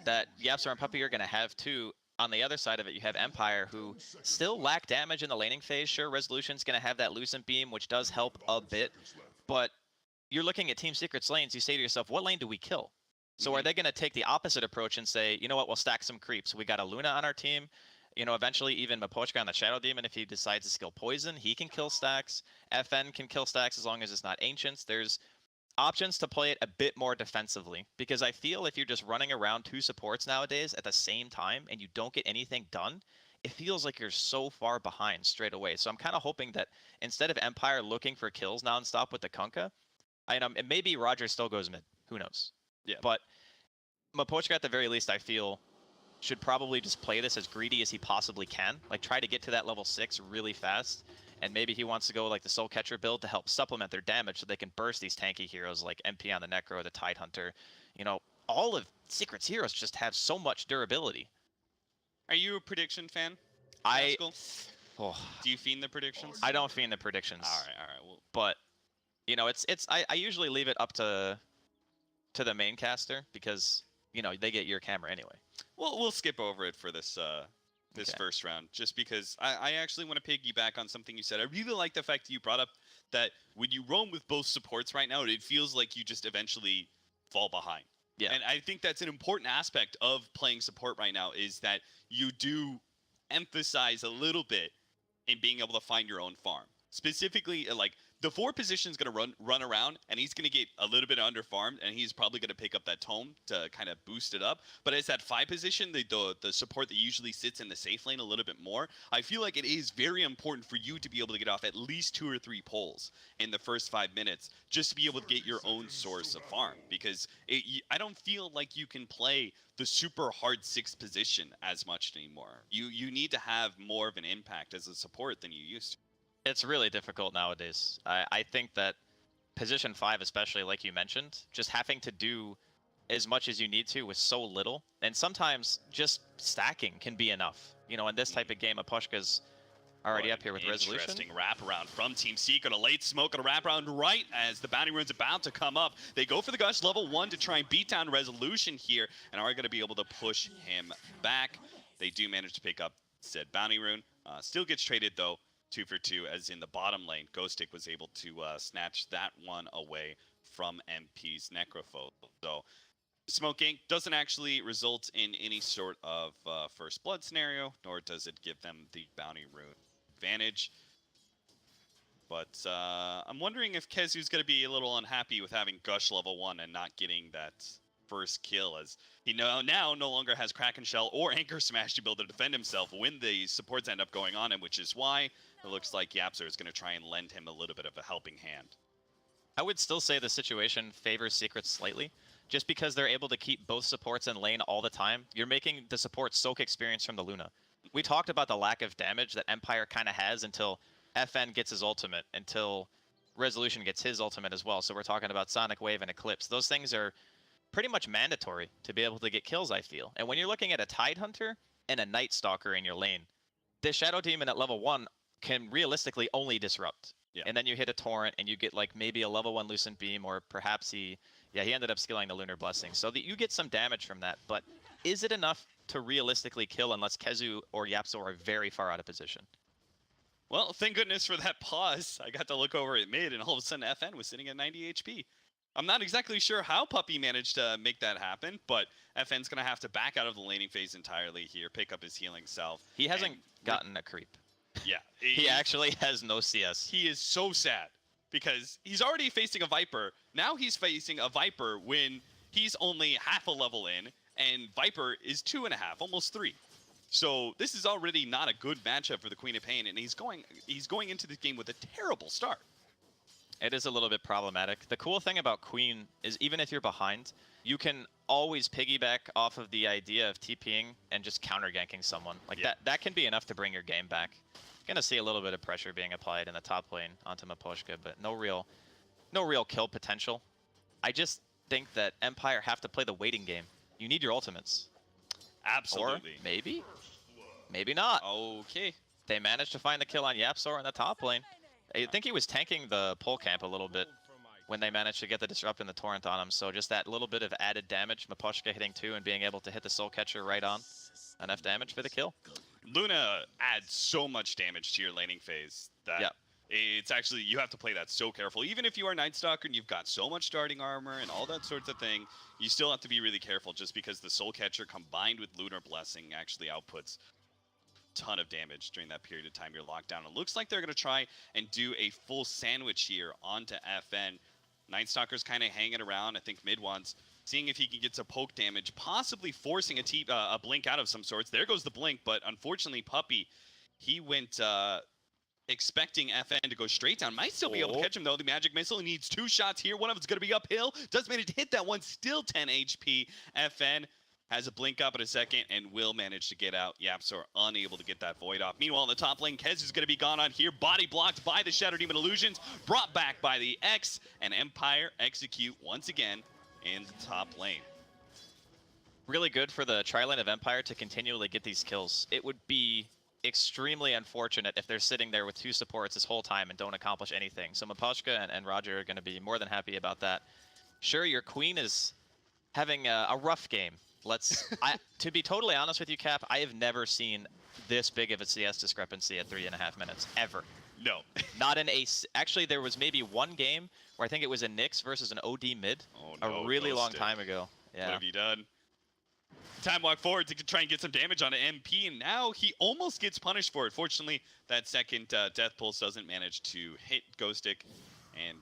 that Yapzor and Puppey are going to have too. On the other side of it, you have Empire, who still lack damage in the laning phase. Sure, Resolution's going to have that Lucent Beam, which does help a bit, but you're looking at Team Secret's lanes, you say to yourself, what lane do we kill? So are they going to take the opposite approach and say, you know what, we'll stack some creeps. We got a Luna on our team. You know, eventually even Miposhka on the Shadow Demon, if he decides to skill Poison, he can kill stacks. FN can kill stacks as long as it's not Ancients. There's options to play it a bit more defensively, because I feel if you're just running around two supports nowadays at the same time and you don't get anything done, it feels like you're so far behind straight away. So I'm kind of hoping that instead of Empire looking for kills nonstop with the Kunkka, and maybe Roger still goes mid. Who knows? Yeah. But Miposhka, at the very least, I feel, should probably just play this as greedy as he possibly can. Like, try to get to that level 6 really fast. And maybe he wants to go like the Soul Catcher build to help supplement their damage so they can burst these tanky heroes like MP on the Necro or the Tidehunter. You know, all of Secret's heroes just have so much durability. Are you a prediction fan? Oh, do you fiend the predictions? I don't fiend the predictions. All right. Well, but you know, I usually leave it up to the main caster because you know they get your camera anyway. Well, we'll skip over it for this first round, just because I actually want to piggyback on something you said. I really like the fact that you brought up that when you roam with both supports right now, it feels like you just eventually fall behind. Yeah. And I think that's an important aspect of playing support right now, is that you do emphasize a little bit in being able to find your own farm. Specifically, like, the 4 position's going to run around, and he's going to get a little bit under-farmed, and he's probably going to pick up that tome to kind of boost it up. But as that 5 position, the support that usually sits in the safe lane a little bit more, I feel like it is very important for you to be able to get off at least 2 or 3 pulls in the first 5 minutes, just to be able to get your own source of farm. Because I don't feel like you can play the super hard 6th position as much anymore. You need to have more of an impact as a support than you used to. It's really difficult nowadays. I think that position 5, especially like you mentioned, just having to do as much as you need to with so little, and sometimes just stacking can be enough. You know, in this type of game, Miposhka's already up here with Resolution. Interesting wraparound from Team Secret. A late smoke and a wraparound right as the bounty rune's about to come up. They go for the Gush level 1 to try and beat down Resolution here, and are going to be able to push him back. They do manage to pick up said bounty rune. Still gets traded though. 2 for 2, as in the bottom lane, Ghostic was able to snatch that one away from MP's Necrophobe. So, smoking doesn't actually result in any sort of first blood scenario, nor does it give them the bounty rune advantage. But I'm wondering if Kezu's going to be a little unhappy with having Gush level 1 and not getting that first kill, as he now no longer has Kraken Shell or Anchor Smash to be able to defend himself when the supports end up going on him, which is why it looks like Yapzor is going to try and lend him a little bit of a helping hand. I would still say the situation favors Secret slightly, just because they're able to keep both supports in lane all the time. You're making the support soak experience from the Luna. We talked about the lack of damage that Empire kind of has until FN gets his ultimate, until Resolution gets his ultimate as well. So we're talking about Sonic Wave and Eclipse. Those things are pretty much mandatory to be able to get kills, I feel. And when you're looking at a Tidehunter and a Night Stalker in your lane, the Shadow Demon at level 1 can realistically only disrupt. Yeah. And then you hit a Torrent and you get like maybe a level 1 Lucent Beam, or perhaps he ended up skilling the Lunar Blessing. So that you get some damage from that, but is it enough to realistically kill unless Kezu or Yapzor are very far out of position? Well, thank goodness for that pause. I got to look over at mid, and all of a sudden FN was sitting at 90 HP. I'm not exactly sure how Puppey managed to make that happen, but FN's going to have to back out of the laning phase entirely here, pick up his healing self. He hasn't gotten a creep. Yeah. He actually has no CS. He is so sad, because he's already facing a Viper. Now he's facing a Viper when he's only half a level in, and Viper is 2.5, almost 3. So this is already not a good matchup for the Queen of Pain, and he's going into this game with a terrible start. It is a little bit problematic. The cool thing about Queen is even if you're behind, you can always piggyback off of the idea of TPing and just counter-ganking someone. Like that can be enough to bring your game back. Gonna see a little bit of pressure being applied in the top lane onto Miposhka, but no real kill potential. I just think that Empire have to play the waiting game. You need your ultimates. Absolutely. Or maybe not. Okay. They managed to find the kill on Yapzor in the top lane. I think he was tanking the pole camp a little bit. when they managed to get the Disrupt and the Torrent on him. So just that little bit of added damage, Miposhka hitting 2 and being able to hit the Soul Catcher right on. Enough damage for the kill. Luna adds so much damage to your laning phase that it's actually, you have to play that so careful. Even if you are Night Stalker and you've got so much starting armor and all that sorts of thing, you still have to be really careful just because the Soul Catcher combined with Lunar Blessing actually outputs ton of damage during that period of time you're locked down. It looks like they're going to try and do a full sandwich here onto FN. Night Stalker's kind of hanging around, I think mid once, seeing if he can get some poke damage, possibly forcing a blink out of some sorts. There goes the blink, but unfortunately Puppey, he went expecting FN to go straight down. Might still be able to catch him though. The magic missile needs 2 shots here. One of it's going to be uphill. Does manage to hit that one. Still 10 HP. FN has a blink up in a second and will manage to get out. YapzOr unable to get that void off. Meanwhile, in the top lane, Kez is going to be gone on here. Body blocked by the Shadow Demon Illusions. Brought back by the X. And Empire execute once again in the top lane. Really good for the tri-lane of Empire to continually get these kills. It would be extremely unfortunate if they're sitting there with 2 supports this whole time and don't accomplish anything. So Miposhka and Roger are going to be more than happy about that. Sure, your queen is having a rough game. To be totally honest with you, Cap, I have never seen this big of a CS discrepancy at 3.5 minutes, ever. No. Not in a... Actually, there was maybe one game where I think it was a Nyx versus an OD mid a really long time ago. Yeah. What have you done? Time walk forward to try and get some damage on an MP, and now he almost gets punished for it. Fortunately, that second Death Pulse doesn't manage to hit Ghostic, and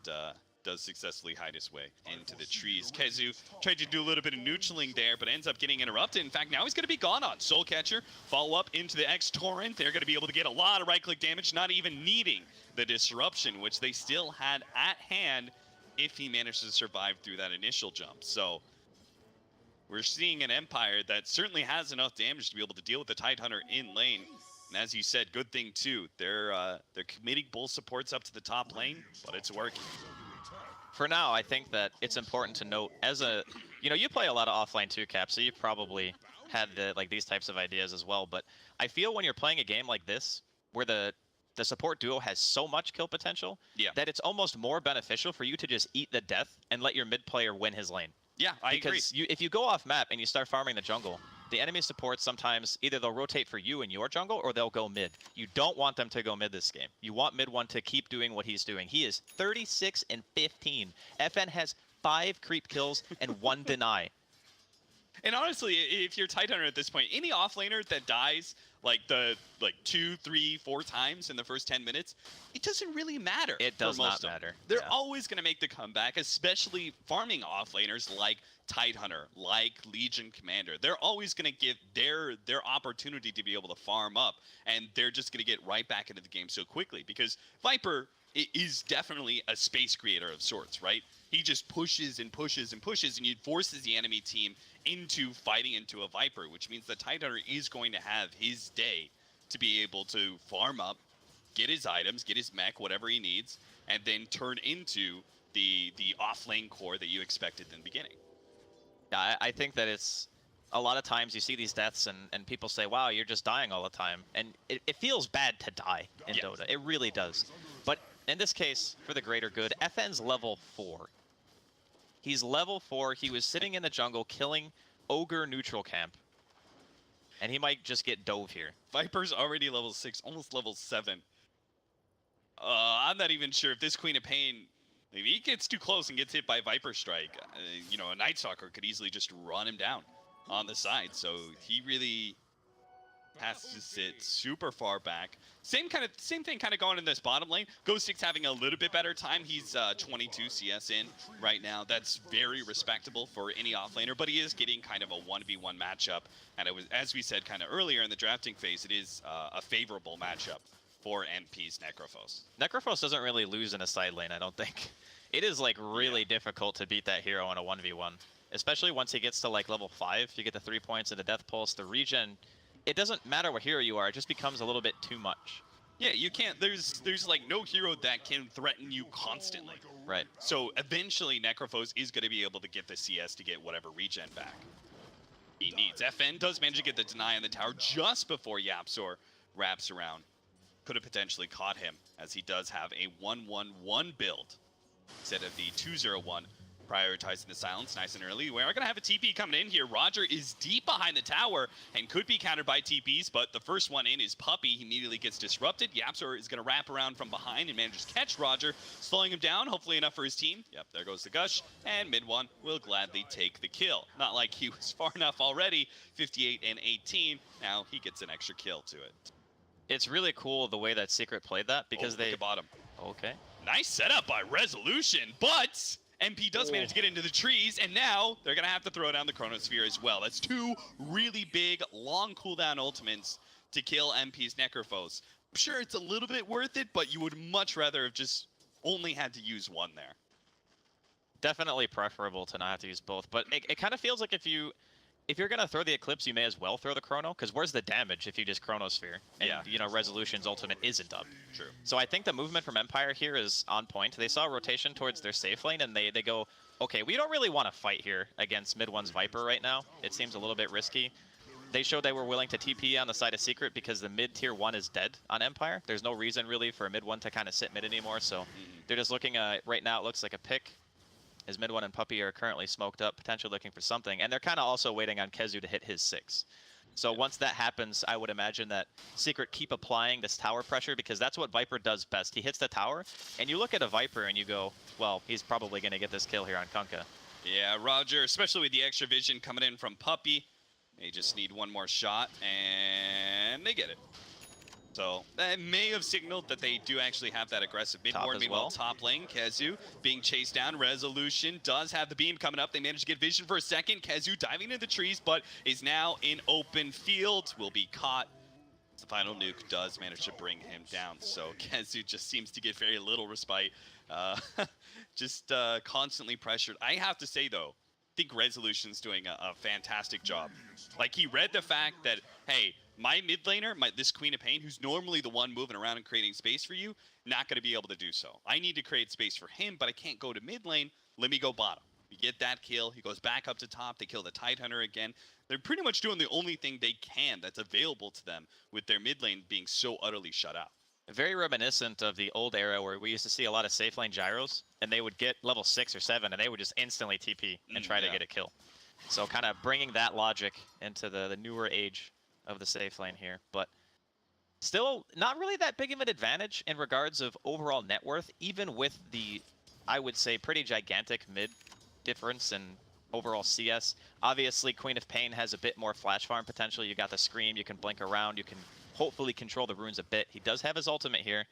does successfully hide his way into the trees. Kezu tried to do a little bit of neutraling there, but ends up getting interrupted. In fact, now he's going to be gone on. Soul Catcher, follow up into the X-Torrent. They're going to be able to get a lot of right-click damage, not even needing the disruption, which they still had at hand if he managed to survive through that initial jump. So we're seeing an Empire that certainly has enough damage to be able to deal with the Tidehunter in lane. And as you said, good thing too. They're committing both supports up to the top lane, but it's working. For now, I think that it's important to note, you play a lot of offlane too, Cap, so you've probably had these types of ideas as well. But I feel when you're playing a game like this, where the support duo has so much kill potential, that it's almost more beneficial for you to just eat the death and let your mid player win his lane. Yeah, I agree. Because if you go off map and you start farming the jungle, the enemy supports sometimes either they'll rotate for you in your jungle or they'll go mid. You don't want them to go mid this game. You want mid one to keep doing what he's doing. He is 36 and 15. FN has 5 creep kills and 1 deny. And honestly, if you're Tidehunter at this point, any offlaner that dies like 2, 3, 4 times in the first 10 minutes, it doesn't really matter. It does not matter. They're always going to make the comeback, especially farming offlaners like Tidehunter, like Legion Commander. They're always going to get their opportunity to be able to farm up, and they're just going to get right back into the game so quickly because Viper is definitely a space creator of sorts, right? He just pushes and pushes and pushes, and he forces the enemy team into fighting into a Viper, which means the Tidehunter is going to have his day to be able to farm up, get his items, get his mech, whatever he needs, and then turn into the off-lane core that you expected in the beginning. Yeah, I think that it's a lot of times you see these deaths and people say, wow, you're just dying all the time. And it feels bad to die in Dota. It really does. But in this case, for the greater good, FN's level 4. He's level 4. He was sitting in the jungle killing Ogre neutral camp. And he might just get dove here. Viper's already level 6, almost level 7. I'm not even sure if this Queen of Pain, if he gets too close and gets hit by Viper Strike, a Night Stalker could easily just run him down on the side. So he really has to sit super far back. Same thing kind of going in this bottom lane. Ghostic's having a little bit better time. He's 22 CS in right now. That's very respectable for any offlaner, but he is getting kind of a 1v1 matchup. And it was, as we said kind of earlier in the drafting phase, it is a favorable matchup for NP's Necrophos. Necrophos doesn't really lose in a side lane, I don't think. It is really difficult to beat that hero in a 1v1. Especially once he gets to level 5, you get the 3 points of the Death Pulse, the regen. It doesn't matter what hero you are, it just becomes a little bit too much. Yeah, you can't, there's no hero that can threaten you constantly. Right. So eventually Necrophos is going to be able to get the CS to get whatever regen back he needs. FN does manage to get the deny on the tower just before YapzOr wraps around. Could have potentially caught him, as he does have a 1-1-1 build instead of the 201. Prioritizing the silence nice and early. We are going to have a TP coming in here. Roger is deep behind the tower and could be countered by TPs, but the first one in is Puppey. He immediately gets disrupted. Yapzor is going to wrap around from behind and manages to catch Roger, slowing him down, hopefully enough for his team. Yep, there goes the Gush, and mid one will gladly take the kill. Not like he was far enough already, 58 and 18. Now he gets an extra kill to it. It's really cool the way that Secret played that because they... Look at bottom. Okay. Nice setup by Resolution, but... MP does manage to get into the trees, and now they're going to have to throw down the Chronosphere as well. That's two really big, long cooldown ultimates to kill MP's Necrophos. I'm sure it's a little bit worth it, but you would much rather have just only had to use one there. Definitely preferable to not have to use both, but it kind of feels like if you're going to throw the Eclipse, you may as well throw the Chrono, because where's the damage if you just Chronosphere? And, you know, Resolution's ultimate isn't up. True. So I think the movement from Empire here is on point. They saw rotation towards their safe lane, and they go, okay, we don't really want to fight here against mid one's Viper right now. It seems a little bit risky. They showed they were willing to TP on the side of Secret because the mid tier 1 is dead on Empire. There's no reason really for a mid 1 to kind of sit mid anymore, so they're just looking at, right now it looks like a pick. As mid 1 and Puppey are currently smoked up, potentially looking for something, and they're kind of also waiting on Kezu to hit his 6. So once that happens, I would imagine that Secret keep applying this tower pressure because that's what Viper does best. He hits the tower, and you look at a Viper and you go, well, he's probably going to get this kill here on Kunkka. Yeah, Roger, especially with the extra vision coming in from Puppey. They just need one more shot, and they get it. So that may have signaled that they do actually have that aggressive mid ward. Meanwhile, top lane, Kezu being chased down. Resolution does have the beam coming up. They managed to get vision for a second. Kezu diving into the trees, but is now in open field. Will be caught. The final nuke does manage to bring him down. So Kezu just seems to get very little respite. Just constantly pressured. I have to say, though, I think Resolution's doing a fantastic job. Like, he read the fact that, hey, my mid laner, this Queen of Pain, who's normally the one moving around and creating space for you, not going to be able to do so. I need to create space for him, but I can't go to mid lane. Let me go bottom. We get that kill. He goes back up to top. They kill the Tidehunter again. They're pretty much doing the only thing they can that's available to them with their mid lane being so utterly shut out. Very reminiscent of the old era where we used to see a lot of safe lane gyros, and they would get level 6 or 7, and they would just instantly TP and try to get a kill. So kind of bringing that logic into the newer age of the safe lane here, but still not really that big of an advantage in regards of overall net worth, even with the, I would say, pretty gigantic mid difference in overall CS. Obviously, Queen of Pain has a bit more flash farm potential. You got the Scream, you can blink around, you can hopefully control the runes a bit. He does have his ultimate here,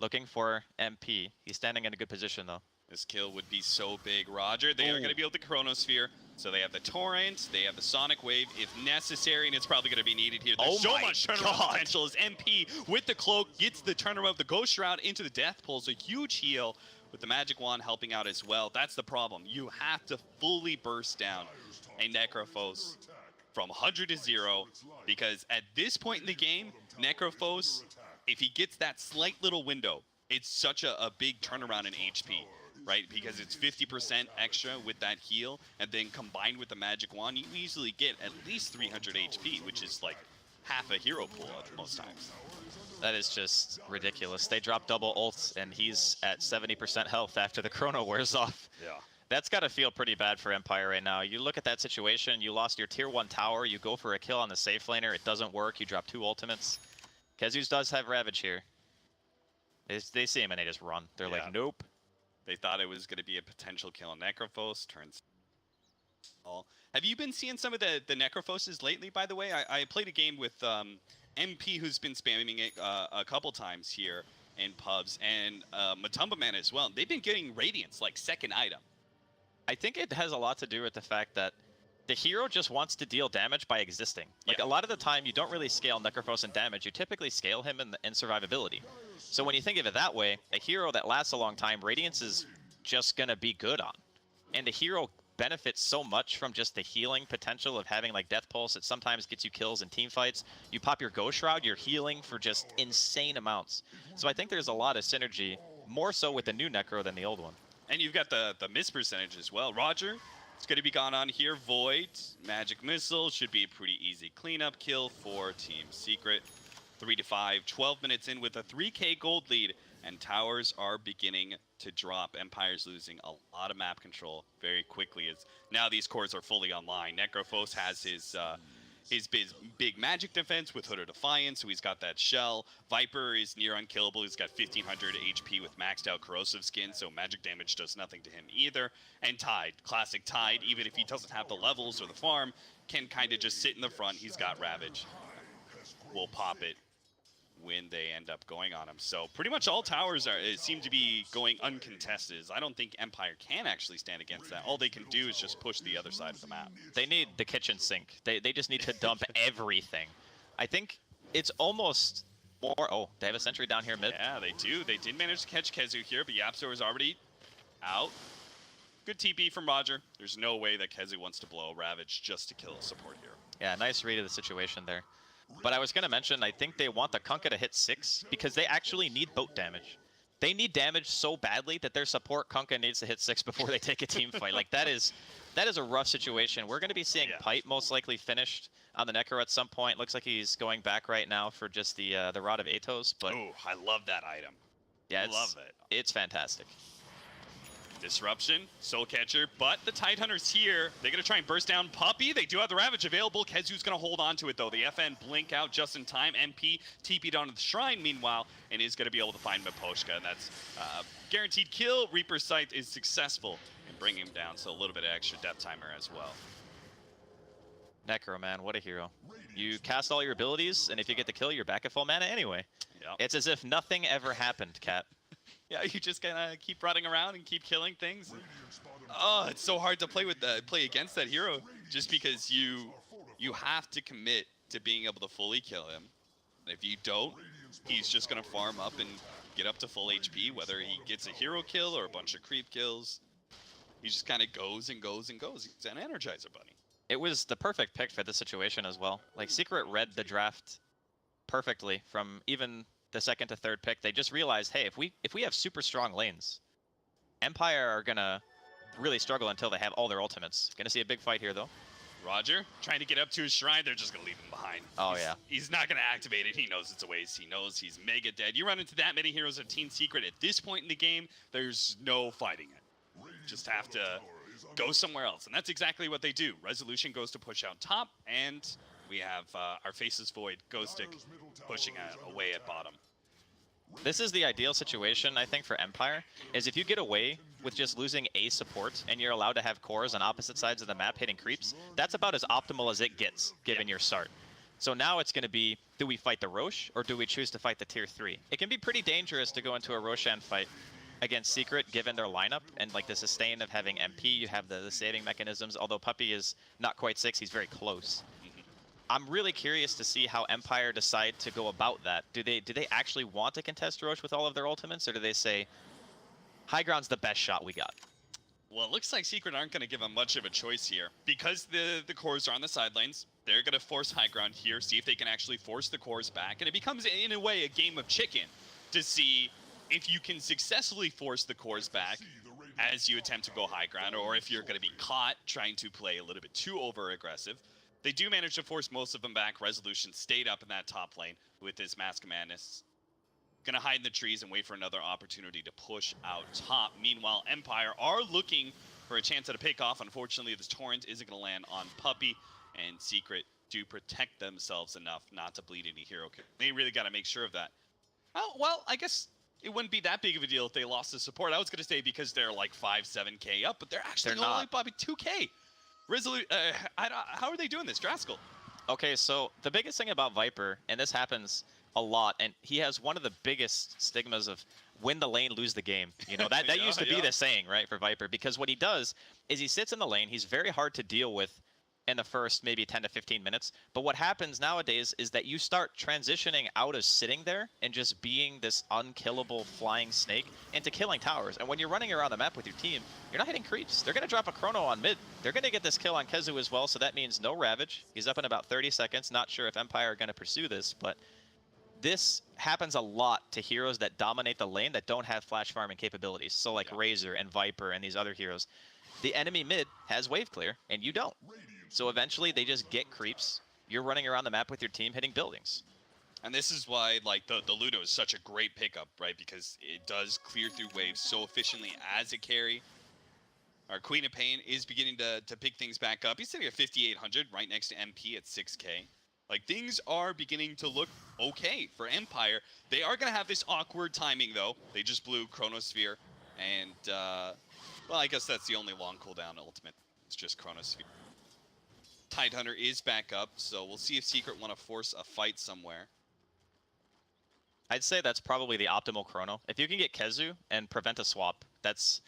looking for MP. He's standing in a good position, though. This kill would be so big, Roger. They are going to be able to Chronosphere. So they have the Torrent, they have the Sonic Wave if necessary, and it's probably going to be needed here. There's so much turnaround potential as MP with the cloak gets the turnaround, the Ghost Shroud into the Death Pulse, a huge heal with the Magic Wand helping out as well. That's the problem. You have to fully burst down a Necrophos from 100 to 0, because at this point in the game, Necrophos, if he gets that slight little window, it's such a big turnaround in HP. Right, because it's 50% extra with that heal, and then combined with the Magic Wand, you easily get at least 300 HP, which is like half a hero pool at most times. That is just ridiculous. They drop double ults, and he's at 70% health after the Chrono wears off. Yeah. That's got to feel pretty bad for Empire right now. You look at that situation, you lost your tier 1 tower, you go for a kill on the safe laner, it doesn't work, you drop 2 ultimates. Kezu's does have Ravage here. They see him and they just run. They're like, nope. They thought it was going to be a potential kill on Necrophos. Turns all. Have you been seeing some of the Necrophoses lately, by the way? I played a game with MP, who's been spamming it a couple times here in pubs, and Matumba Man as well. They've been getting Radiance, like second item. I think it has a lot to do with the fact that the hero just wants to deal damage by existing. Like, a lot of the time, you don't really scale Necrophos in damage. You typically scale him in survivability. So when you think of it that way, a hero that lasts a long time, Radiance is just going to be good on. And the hero benefits so much from just the healing potential of having, like, Death Pulse. It sometimes gets you kills in team fights. You pop your Ghost Shroud, you're healing for just insane amounts. So I think there's a lot of synergy, more so with the new Necro than the old one. And you've got the miss percentage as well. Roger, it's going to be gone on here. Void, Magic Missile, should be a pretty easy cleanup kill for Team Secret. 3 to 5, 12 minutes in with a 3K gold lead, and towers are beginning to drop. Empire's losing a lot of map control very quickly as now these cores are fully online. Necrophos has his big magic defense with Hood of Defiance, so he's got that shell. Viper is near unkillable. He's got 1500 HP with maxed out corrosive skin, so magic damage does nothing to him either. And Tide, classic Tide, even if he doesn't have the levels or the farm, can kind of just sit in the front. He's got Ravage. Will pop it when they end up going on him. So pretty much all towers seem to be going uncontested. I don't think Empire can actually stand against that. All they can do is just push the other side of the map. They need the kitchen sink. They just need to dump everything. I think it's almost more... Oh, they have a sentry down here mid. Yeah, they do. They did manage to catch Kezu here, but Yapzor is already out. Good TP from Roger. There's no way that Kezu wants to blow Ravage just to kill a support hero. Yeah, nice read of the situation there. But I was going to mention, I think they want the Kunkka to hit 6 because they actually need boat damage. They need damage so badly that their support Kunkka needs to hit 6 before they take a team fight. Like, that is a rough situation. We're going to be seeing Pipe most likely finished on the Necro at some point. Looks like he's going back right now for just the Rod of Atos. But oh, I love that item. Yeah, love it. It's fantastic. Disruption, Soul Catcher, but the Tidehunters here, they're going to try and burst down Puppey. They do have the Ravage available. Kezu's going to hold on to it, though. The FN blink out just in time. MP TP'd onto the Shrine, meanwhile, and is going to be able to find Miposhka, and that's guaranteed kill. Reaper's Sight is successful in bringing him down, so a little bit of extra death timer as well. Necro, man, what a hero. You cast all your abilities, and if you get the kill, you're back at full mana anyway. Yep. It's as if nothing ever happened, Cat. Yeah, you just gonna keep running around and keep killing things. Oh, it's so hard to play against that hero, just because you have to commit to being able to fully kill him. If you don't, he's just gonna farm up and get up to full HP, whether he gets a hero kill or a bunch of creep kills. He just kind of goes and goes and goes. He's an Energizer Bunny. It was the perfect pick for this situation as well. Like, Secret read the draft perfectly from even the second to third pick. They just realized, hey, if we have super strong lanes, Empire are gonna really struggle until they have all their ultimates. Gonna see a big fight here, though. Roger trying to get up to his shrine. They're just gonna leave him behind. Oh, he's not gonna activate it. He knows it's a waste. He knows he's mega dead. You run into that many heroes of Team Secret at this point in the game, there's no fighting it. Just have to go somewhere else, and that's exactly what they do. Resolution goes to push out top, and we have our Faceless Void Ghost Stick pushing away at bottom. This is the ideal situation, I think, for Empire, is if you get away with just losing a support and you're allowed to have cores on opposite sides of the map hitting creeps, that's about as optimal as it gets, given your start. So now it's going to be, do we fight the Roche, or do we choose to fight the Tier 3? It can be pretty dangerous to go into a Roshan fight against Secret, given their lineup, and like the sustain of having MP, you have the saving mechanisms, although Puppey is not quite 6, he's very close. I'm really curious to see how Empire decide to go about that. Do they actually want to contest Roche with all of their ultimates, or do they say, high ground's the best shot we got? Well, it looks like Secret aren't going to give them much of a choice here. Because the cores are on the side lanes, they're going to force high ground here, see if they can actually force the cores back, and it becomes, in a way, a game of chicken to see if you can successfully force the cores back as you attempt to go high ground, or if you're going to be caught trying to play a little bit too over-aggressive. They do manage to force most of them back. Resolution stayed up in that top lane with his Mask of Madness. Gonna hide in the trees and wait for another opportunity to push out top. Meanwhile, Empire are looking for a chance at a pick-off. Unfortunately, this Torrent isn't gonna land on Puppey, and Secret do protect themselves enough not to bleed any hero. They really gotta make sure of that. Oh, well, I guess it wouldn't be that big of a deal if they lost the support. I was gonna say because they're like 5-7K up, but they're actually only probably 2K. How are they doing this, Draskell? Okay, so the biggest thing about Viper, and this happens a lot, and he has one of the biggest stigmas of win the lane, lose the game. You know, that used to be the saying, right, for Viper, because what he does is he sits in the lane, he's very hard to deal with in the first maybe 10 to 15 minutes, but what happens nowadays is that you start transitioning out of sitting there and just being this unkillable flying snake into killing towers. And when you're running around the map with your team, you're not hitting creeps. They're going to drop a chrono on mid. They're going to get this kill on Kezu as well, so that means no Ravage. He's up in about 30 seconds. Not sure if Empire are going to pursue this, but this happens a lot to heroes that dominate the lane that don't have flash farming capabilities. So like Razor and Viper and these other heroes. The enemy mid has wave clear, and you don't. So eventually they just get creeps. You're running around the map with your team hitting buildings. And this is why, like, the Ludo is such a great pickup, right? Because it does clear through waves so efficiently as a carry. Our Queen of Pain is beginning to pick things back up. He's sitting at 5,800, right next to MP at 6K. Like, things are beginning to look okay for Empire. They are going to have this awkward timing, though. They just blew Chronosphere, and, well, I guess that's the only long cooldown ultimate. It's just Chronosphere. Tidehunter is back up, so we'll see if Secret want to force a fight somewhere. I'd say that's probably the optimal chrono. If you can get Kezu and prevent a swap, that's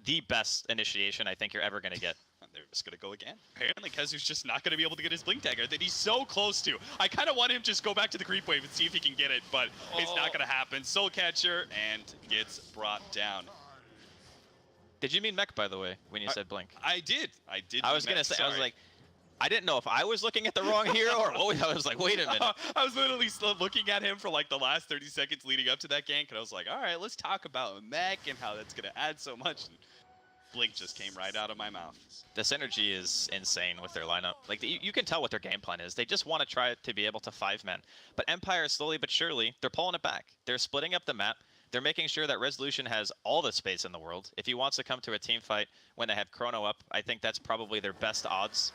the best initiation I think you're ever going to get. They're just going to go again. Apparently, Kezu's just not going to be able to get his Blink Dagger that he's so close to. I kind of want him to just go back to the Creep Wave and see if he can get it, but it's not going to happen. Soul Catcher and gets brought down. Did you mean mech, by the way, when you said Blink? I did. I was going to say, sorry. I was like, I didn't know if I was looking at the wrong hero or what. I was like, wait a minute. I was literally still looking at him for like the last 30 seconds leading up to that gank, and I was like, all right, let's talk about mech and how that's going to add so much. And Blink just came right out of my mouth. The synergy is insane with their lineup. Like, you can tell what their game plan is. They just want to try to be able to 5-man. But Empire, slowly but surely, they're pulling it back. They're splitting up the map. They're making sure that Resolution has all the space in the world. If he wants to come to a team fight when they have Chrono up, I think that's probably their best odds.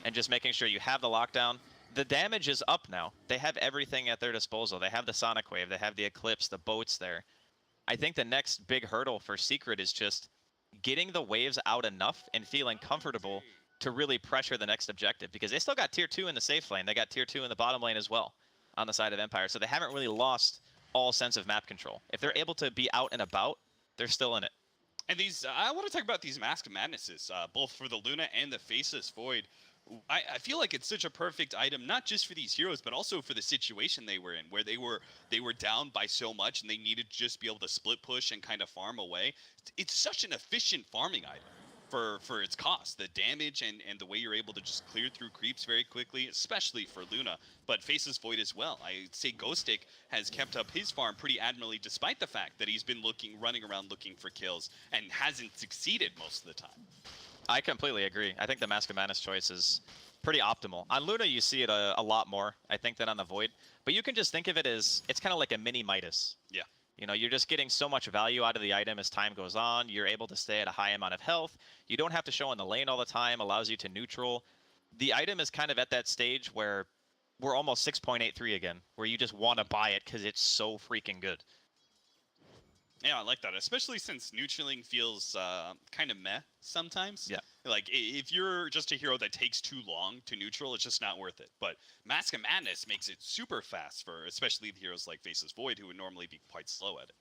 And just making sure you have the lockdown. The damage is up now. They have everything at their disposal. They have the Sonic Wave. They have the Eclipse, the boats there. I think the next big hurdle for Secret is just getting the waves out enough and feeling comfortable to really pressure the next objective, because they still got tier 2 in the safe lane. They got tier 2 in the bottom lane as well on the side of Empire, so they haven't really lost all sense of map control. If they're able to be out and about, they're still in it. And these, I want to talk about these Mask of Madnesses, both for the Luna and the Faceless Void. I feel like it's such a perfect item, not just for these heroes, but also for the situation they were in, where they were down by so much and they needed to just be able to split push and kind of farm away. It's such an efficient farming item for its cost, the damage and the way you're able to just clear through creeps very quickly, especially for Luna, but Faceless Void as well. I'd say Ghostic has kept up his farm pretty admirably, despite the fact that he's been running around looking for kills and hasn't succeeded most of the time. I completely agree. I think the Mask of Madness choice is pretty optimal. On Luna, you see it a lot more, I think, than on the Void. But you can just think of it as, it's kind of like a mini Midas. Yeah. You know, you're just getting so much value out of the item as time goes on. You're able to stay at a high amount of health. You don't have to show in the lane all the time, allows you to neutral. The item is kind of at that stage where we're almost 6.83 again, where you just want to buy it because it's so freaking good. Yeah, I like that, especially since neutraling feels kind of meh sometimes. Yeah. Like, if you're just a hero that takes too long to neutral, it's just not worth it. But Mask of Madness makes it super fast for especially the heroes like Faceless Void, who would normally be quite slow at it.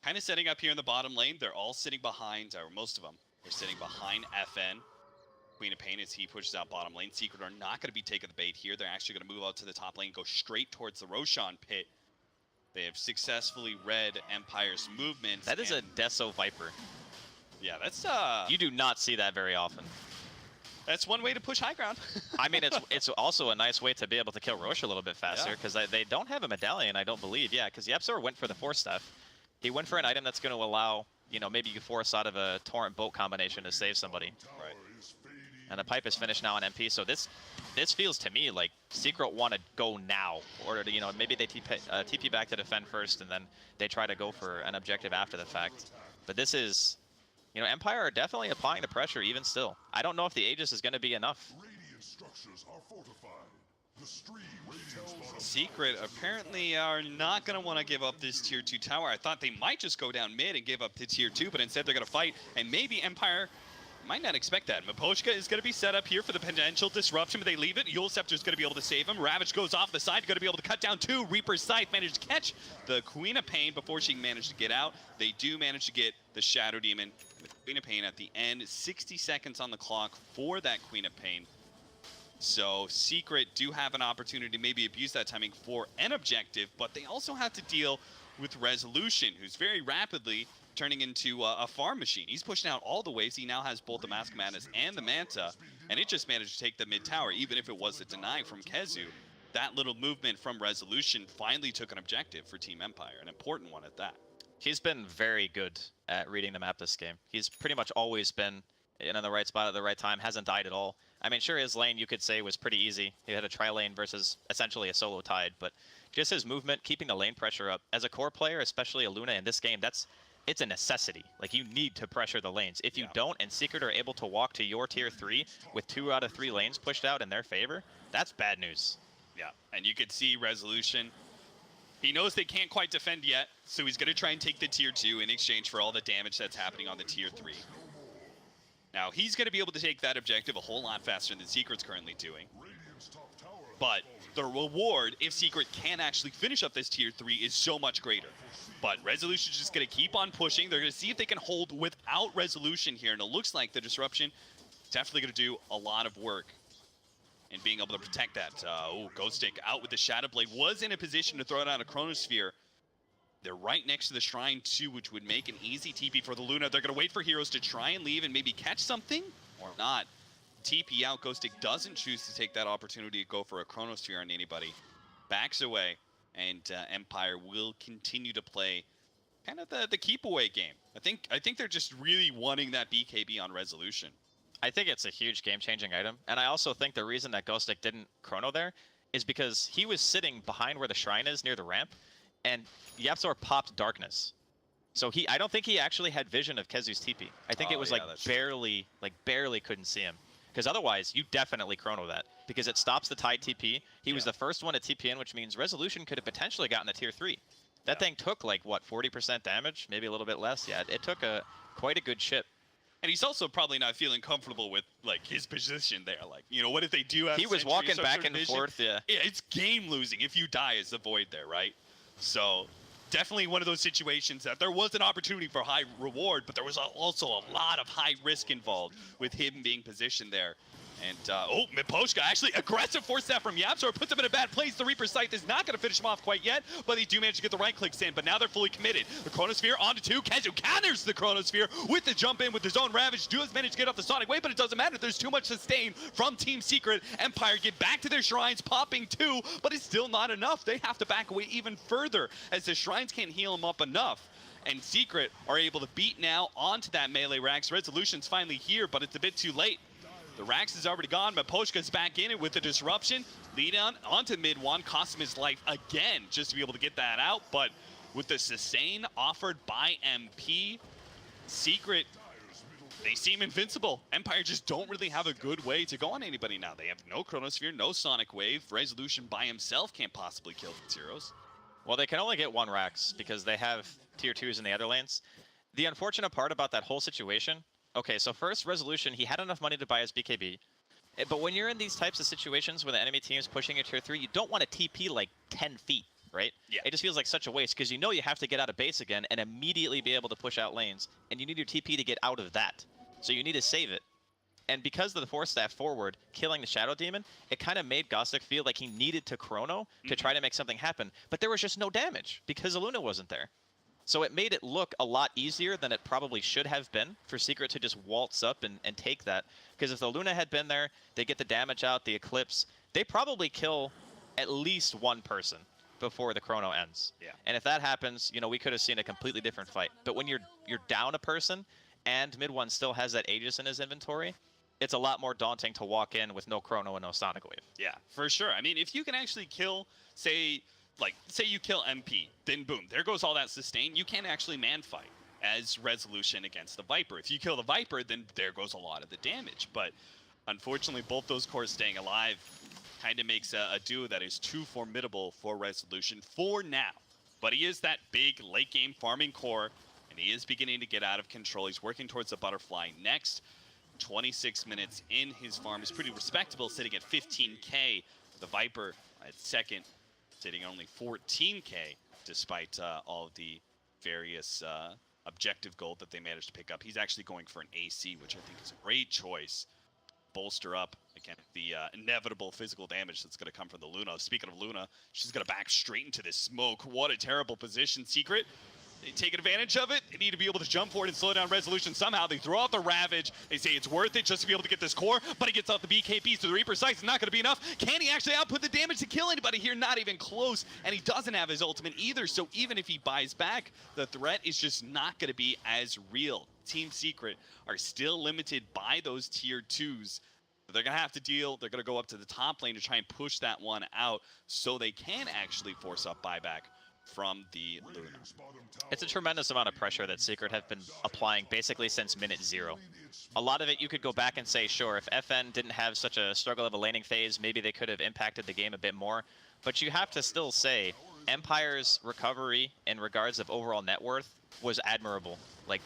Kind of setting up here in the bottom lane. They're all sitting behind, or most of them, are sitting behind FN. Queen of Pain, as he pushes out bottom lane. Secret are not going to be taking the bait here. They're actually going to move out to the top lane, go straight towards the Roshan pit. They have successfully read Empire's movements. That is a Deso Viper. Yeah, that's You do not see that very often. That's one way to push high ground. I mean, it's also a nice way to be able to kill Roche a little bit faster, because they don't have a medallion, I don't believe. Yeah, because Yepsor went for the Force Staff. He went for an item that's going to allow, you know, maybe you force out of a Torrent Boat combination to save somebody. Right. And the pipe is finished now on MP, so this feels to me like Secret want to go now, or you know, maybe they TP back to defend first, and then they try to go for an objective after the fact. But this is, you know, Empire are definitely applying the pressure even still. I don't know if the Aegis is going to be enough. Secret apparently are not going to want to give up this tier 2 tower. I thought they might just go down mid and give up to tier 2, but instead they're going to fight, and maybe Empire might not expect that. Miposhka is going to be set up here for the potential disruption, but they leave it. Yule Scepter is going to be able to save him. Ravage goes off the side, going to be able to cut down 2. Reaper's Scythe managed to catch the Queen of Pain before she managed to get out. They do manage to get the Shadow Demon with Queen of Pain at the end. 60 seconds on the clock for that Queen of Pain. So Secret do have an opportunity to maybe abuse that timing for an objective, but they also have to deal with Resolution, who's very rapidly turning into a farm machine. He's pushing out all the waves. He now has both the Mask of Madness and the Manta, and it just managed to take the mid tower, even if it was a deny from Kezu. That little movement from Resolution finally took an objective for Team Empire, an important one at that. He's been very good at reading the map this game. He's pretty much always been in the right spot at the right time, hasn't died at all. I mean, sure, his lane you could say was pretty easy. He had a tri-lane versus essentially a solo Tide, but just his movement, keeping the lane pressure up. As a core player, especially a Luna in this game, it's a necessity. Like, you need to pressure the lanes. If you don't, and Secret are able to walk to your tier 3 with 2 out of 3 lanes pushed out in their favor, that's bad news. Yeah, and you could see Resolution. He knows they can't quite defend yet, so he's going to try and take the tier 2 in exchange for all the damage that's happening on the tier 3. Now, he's going to be able to take that objective a whole lot faster than Secret's currently doing. But the reward, if Secret can actually finish up this tier 3, is so much greater. But Resolution's just going to keep on pushing. They're going to see if they can hold without Resolution here, and it looks like the Disruption is definitely going to do a lot of work in being able to protect that. Ghostic out with the Shadow Blade, was in a position to throw down a Chronosphere. They're right next to the Shrine too, which would make an easy TP for the Luna. They're going to wait for Heroes to try and leave and maybe catch something, or not. TP out. Ghostic doesn't choose to take that opportunity to go for a Chronosphere on anybody. Backs away, and Empire will continue to play kind of the keep away game. I think they're just really wanting that BKB on Resolution. I think it's a huge game-changing item, and I also think the reason that Ghostic didn't chrono there is because he was sitting behind where the Shrine is near the ramp, and YapzOr popped Darkness. So I don't think he actually had vision of Kezu's TP. I think it was barely couldn't see him. Because otherwise, you definitely chrono that, because it stops the Tide TP. He was the first one to TP in, which means Resolution could have potentially gotten the tier 3. That thing took like, what, 40% damage? Maybe a little bit less. Yeah, it took quite a good chip. And he's also probably not feeling comfortable with, like, his position there. Like, you know, what if they do have He was walking back and forth, yeah. Yeah, it's game losing if you die as the Void there, right? So, definitely one of those situations that there was an opportunity for high reward, but there was also a lot of high risk involved with him being positioned there. And, Miposhka actually aggressive force that from YapzOr, puts him in a bad place. The Reaper Scythe is not going to finish him off quite yet, but they do manage to get the right clicks in, but now they're fully committed. The Chronosphere onto 2. Kezu counters the Chronosphere with the jump in with his own Ravage. Does manage to get off the Sonic Wave, but it doesn't matter. There's too much sustain from Team Secret. Empire get back to their Shrines, popping 2, but it's still not enough. They have to back away even further as the Shrines can't heal them up enough. And Secret are able to beat now onto that melee Rax. Resolution's finally here, but it's a bit too late. The Rax is already gone. Miposhka's back in it with the Disruption. Lead on onto mid one, cost him his life again just to be able to get that out. But with the sustain offered by MP, Secret, they seem invincible. Empire just don't really have a good way to go on anybody now. They have no Chronosphere, no Sonic Wave. Resolution by himself can't possibly kill the Zeros. Well, they can only get 1 Rax because they have tier 2s in the other lanes. The unfortunate part about that whole situation, okay, so first, Resolution, he had enough money to buy his BKB. But when you're in these types of situations where the enemy team is pushing a tier 3, you don't want to TP like 10 feet, right? Yeah. It just feels like such a waste, because you know you have to get out of base again and immediately be able to push out lanes, and you need your TP to get out of that. So you need to save it. And because of the Force Staff forward, killing the Shadow Demon, it kind of made Ghostic feel like he needed to chrono to try to make something happen. But there was just no damage, because Luna wasn't there. So it made it look a lot easier than it probably should have been for Secret to just waltz up and take that. Because if the Luna had been there, they get the damage out, the Eclipse, they probably kill at least 1 person before the chrono ends. Yeah. And if that happens, you know, we could have seen a completely different fight. But when you're down a person and mid one still has that Aegis in his inventory, it's a lot more daunting to walk in with no chrono and no Sonic Wave. Yeah, for sure. I mean, if you can actually kill, say you kill MP, then boom, there goes all that sustain. You can't actually man fight as Resolution against the Viper. If you kill the Viper, then there goes a lot of the damage. But unfortunately, both those cores staying alive kind of makes a duo that is too formidable for Resolution for now. But he is that big late game farming core, and he is beginning to get out of control. He's working towards the Butterfly next. 26 minutes in his farm is pretty respectable, sitting at 15k. The Viper at second, sitting only 14k, despite all of the various objective gold that they managed to pick up. He's actually going for an AC, which I think is a great choice. Bolster up against the inevitable physical damage that's going to come from the Luna. Speaking of Luna, she's going to back straight into this smoke. What a terrible position. Secret, they take advantage of it. They need to be able to jump forward and slow down Resolution somehow. They throw out the Ravage. They say it's worth it just to be able to get this core, but he gets out the BKB, so the Reaper Scythe is not going to be enough. Can he actually output the damage to kill anybody here? Not even close, and he doesn't have his ultimate either, so even if he buys back, the threat is just not going to be as real. Team Secret are still limited by those tier 2s. They're going to have to deal. They're going to go up to the top lane to try and push that one out so they can actually force up buyback from the Luna. It's a tremendous amount of pressure that Secret have been applying basically since minute 0. A lot of it you could go back and say, sure, if FN didn't have such a struggle of a laning phase, maybe they could have impacted the game a bit more. But you have to still say, Empire's recovery in regards of overall net worth was admirable. Like,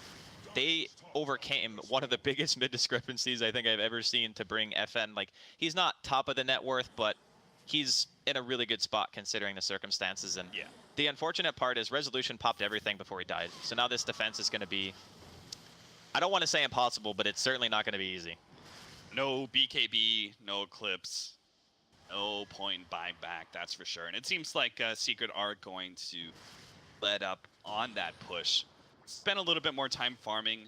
they overcame one of the biggest mid discrepancies I think I've ever seen to bring FN. Like, he's not top of the net worth, but he's in a really good spot considering the circumstances. And yeah. The unfortunate part is Resolution popped everything before he died. So now this defense is going to be, I don't want to say impossible, but it's certainly not going to be easy. No BKB, no Eclipse, no point in buying back, that's for sure. And it seems like Secret are going to let up on that push. Spend a little bit more time farming.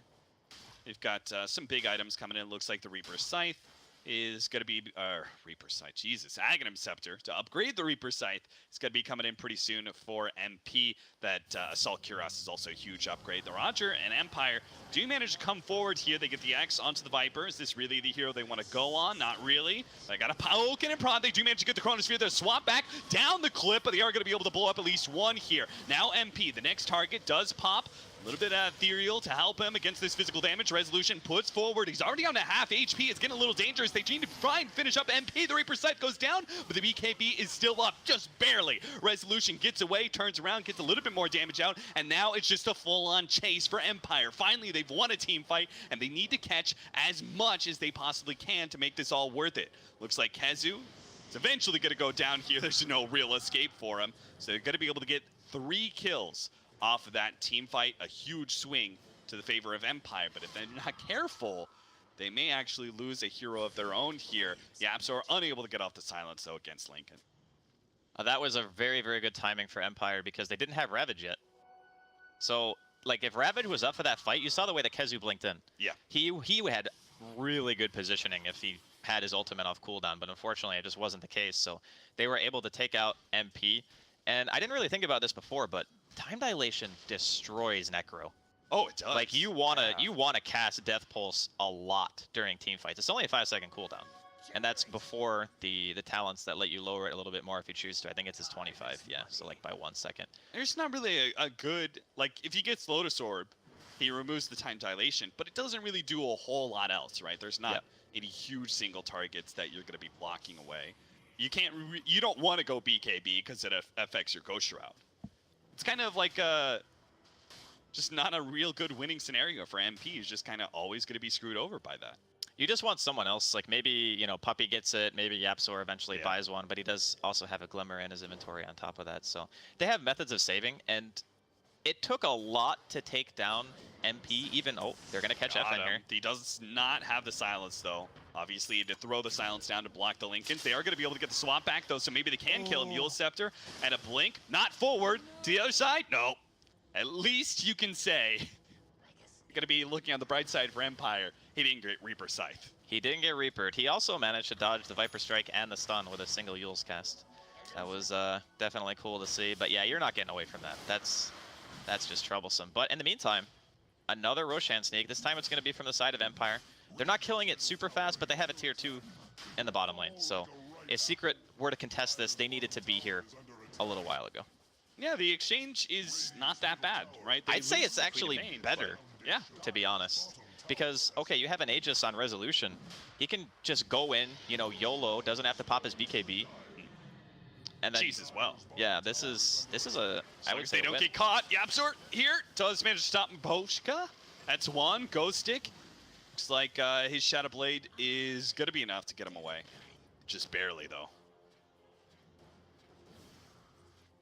They've got some big items coming in. Looks like the Reaper's Scythe is going to be, Reaper's Scythe, Jesus, Aghanim Scepter to upgrade the Reaper's Scythe. It's going to be coming in pretty soon for MP. That Assault Cuirass is also a huge upgrade. The Roger and Empire do manage to come forward here. They get the X onto the Viper. Is this really the hero they want to go on? Not really. They got a poke and prod. They do manage to get the Chronosphere. They'll swap back down the clip, but they are going to be able to blow up at least one here. Now MP, the next target does pop. A little bit ethereal to help him against this physical damage. Resolution puts forward. He's already down to half HP. It's getting a little dangerous. They need to try and finish up MP. The Reaper Sight goes down, but the BKB is still up, just barely. Resolution gets away, turns around, gets a little bit more damage out, and now it's just a full-on chase for Empire. Finally, they've won a team fight, and they need to catch as much as they possibly can to make this all worth it. Looks like Kezu is eventually going to go down here. There's no real escape for him, so they're going to be able to get 3 kills off of that team fight. A huge swing to the favor of Empire, but if they're not careful, they may actually lose a hero of their own here. Yaps are unable to get off the silence, though, against Lincoln. That was a very, very good timing for Empire because they didn't have Ravage yet. So, like, if Ravage was up for that fight, you saw the way that Kezu blinked in. Yeah. He had really good positioning if he had his ultimate off cooldown, but unfortunately it just wasn't the case. So they were able to take out MP. And I didn't really think about this before, but time dilation destroys Necro. Oh, it does. Like, you wanna cast Death Pulse a lot during team fights. It's only a 5-second cooldown, and that's before the talents that let you lower it a little bit more if you choose to. I think it's his 25. Yeah, so like by 1 second. There's not really a good, like, if he gets Lotus Orb, he removes the time dilation, but it doesn't really do a whole lot else, right? There's not any huge single targets that you're going to be blocking away. You don't want to go BKB because it affects your Ghost Shroud. It's kind of like just not a real good winning scenario for MP. He's just kind of always going to be screwed over by that. You just want someone else, like maybe, you know, Puppey gets it, maybe Yapsor eventually buys one, but he does also have a Glimmer in his inventory on top of that. So they have methods of saving, and it took a lot to take down MP, even, oh, they're going to catch FN here. He does not have the silence, though. Obviously, to throw the silence down to block the Lincolns. They are going to be able to get the swap back, though, so maybe they can kill him. Yule Scepter and a blink. Not forward. To the other side? No. At least you can say you're going to be looking on the bright side for Empire. He didn't get Reaper Scythe. He didn't get Reapered. He also managed to dodge the Viper Strike and the stun with a single Yule's cast. That was definitely cool to see. But yeah, you're not getting away from that. That's just troublesome. But in the meantime, another Roshan sneak. This time it's going to be from the side of Empire. They're not killing it super fast, but they have a tier 2 in the bottom lane. So if Secret were to contest this, they needed to be here a little while ago. Yeah, the exchange is not that bad, right? I'd say it's actually better, yeah, to be honest. Because, okay, you have an Aegis on Resolution. He can just go in, you know, YOLO, doesn't have to pop his BKB. And then, Jeez as well. Yeah, this is a, I would say, they don't get caught. Yapsor here does manage to stop Boshka. That's one. Ghost Stick. Looks like his Shadow Blade is going to be enough to get him away. Just barely, though.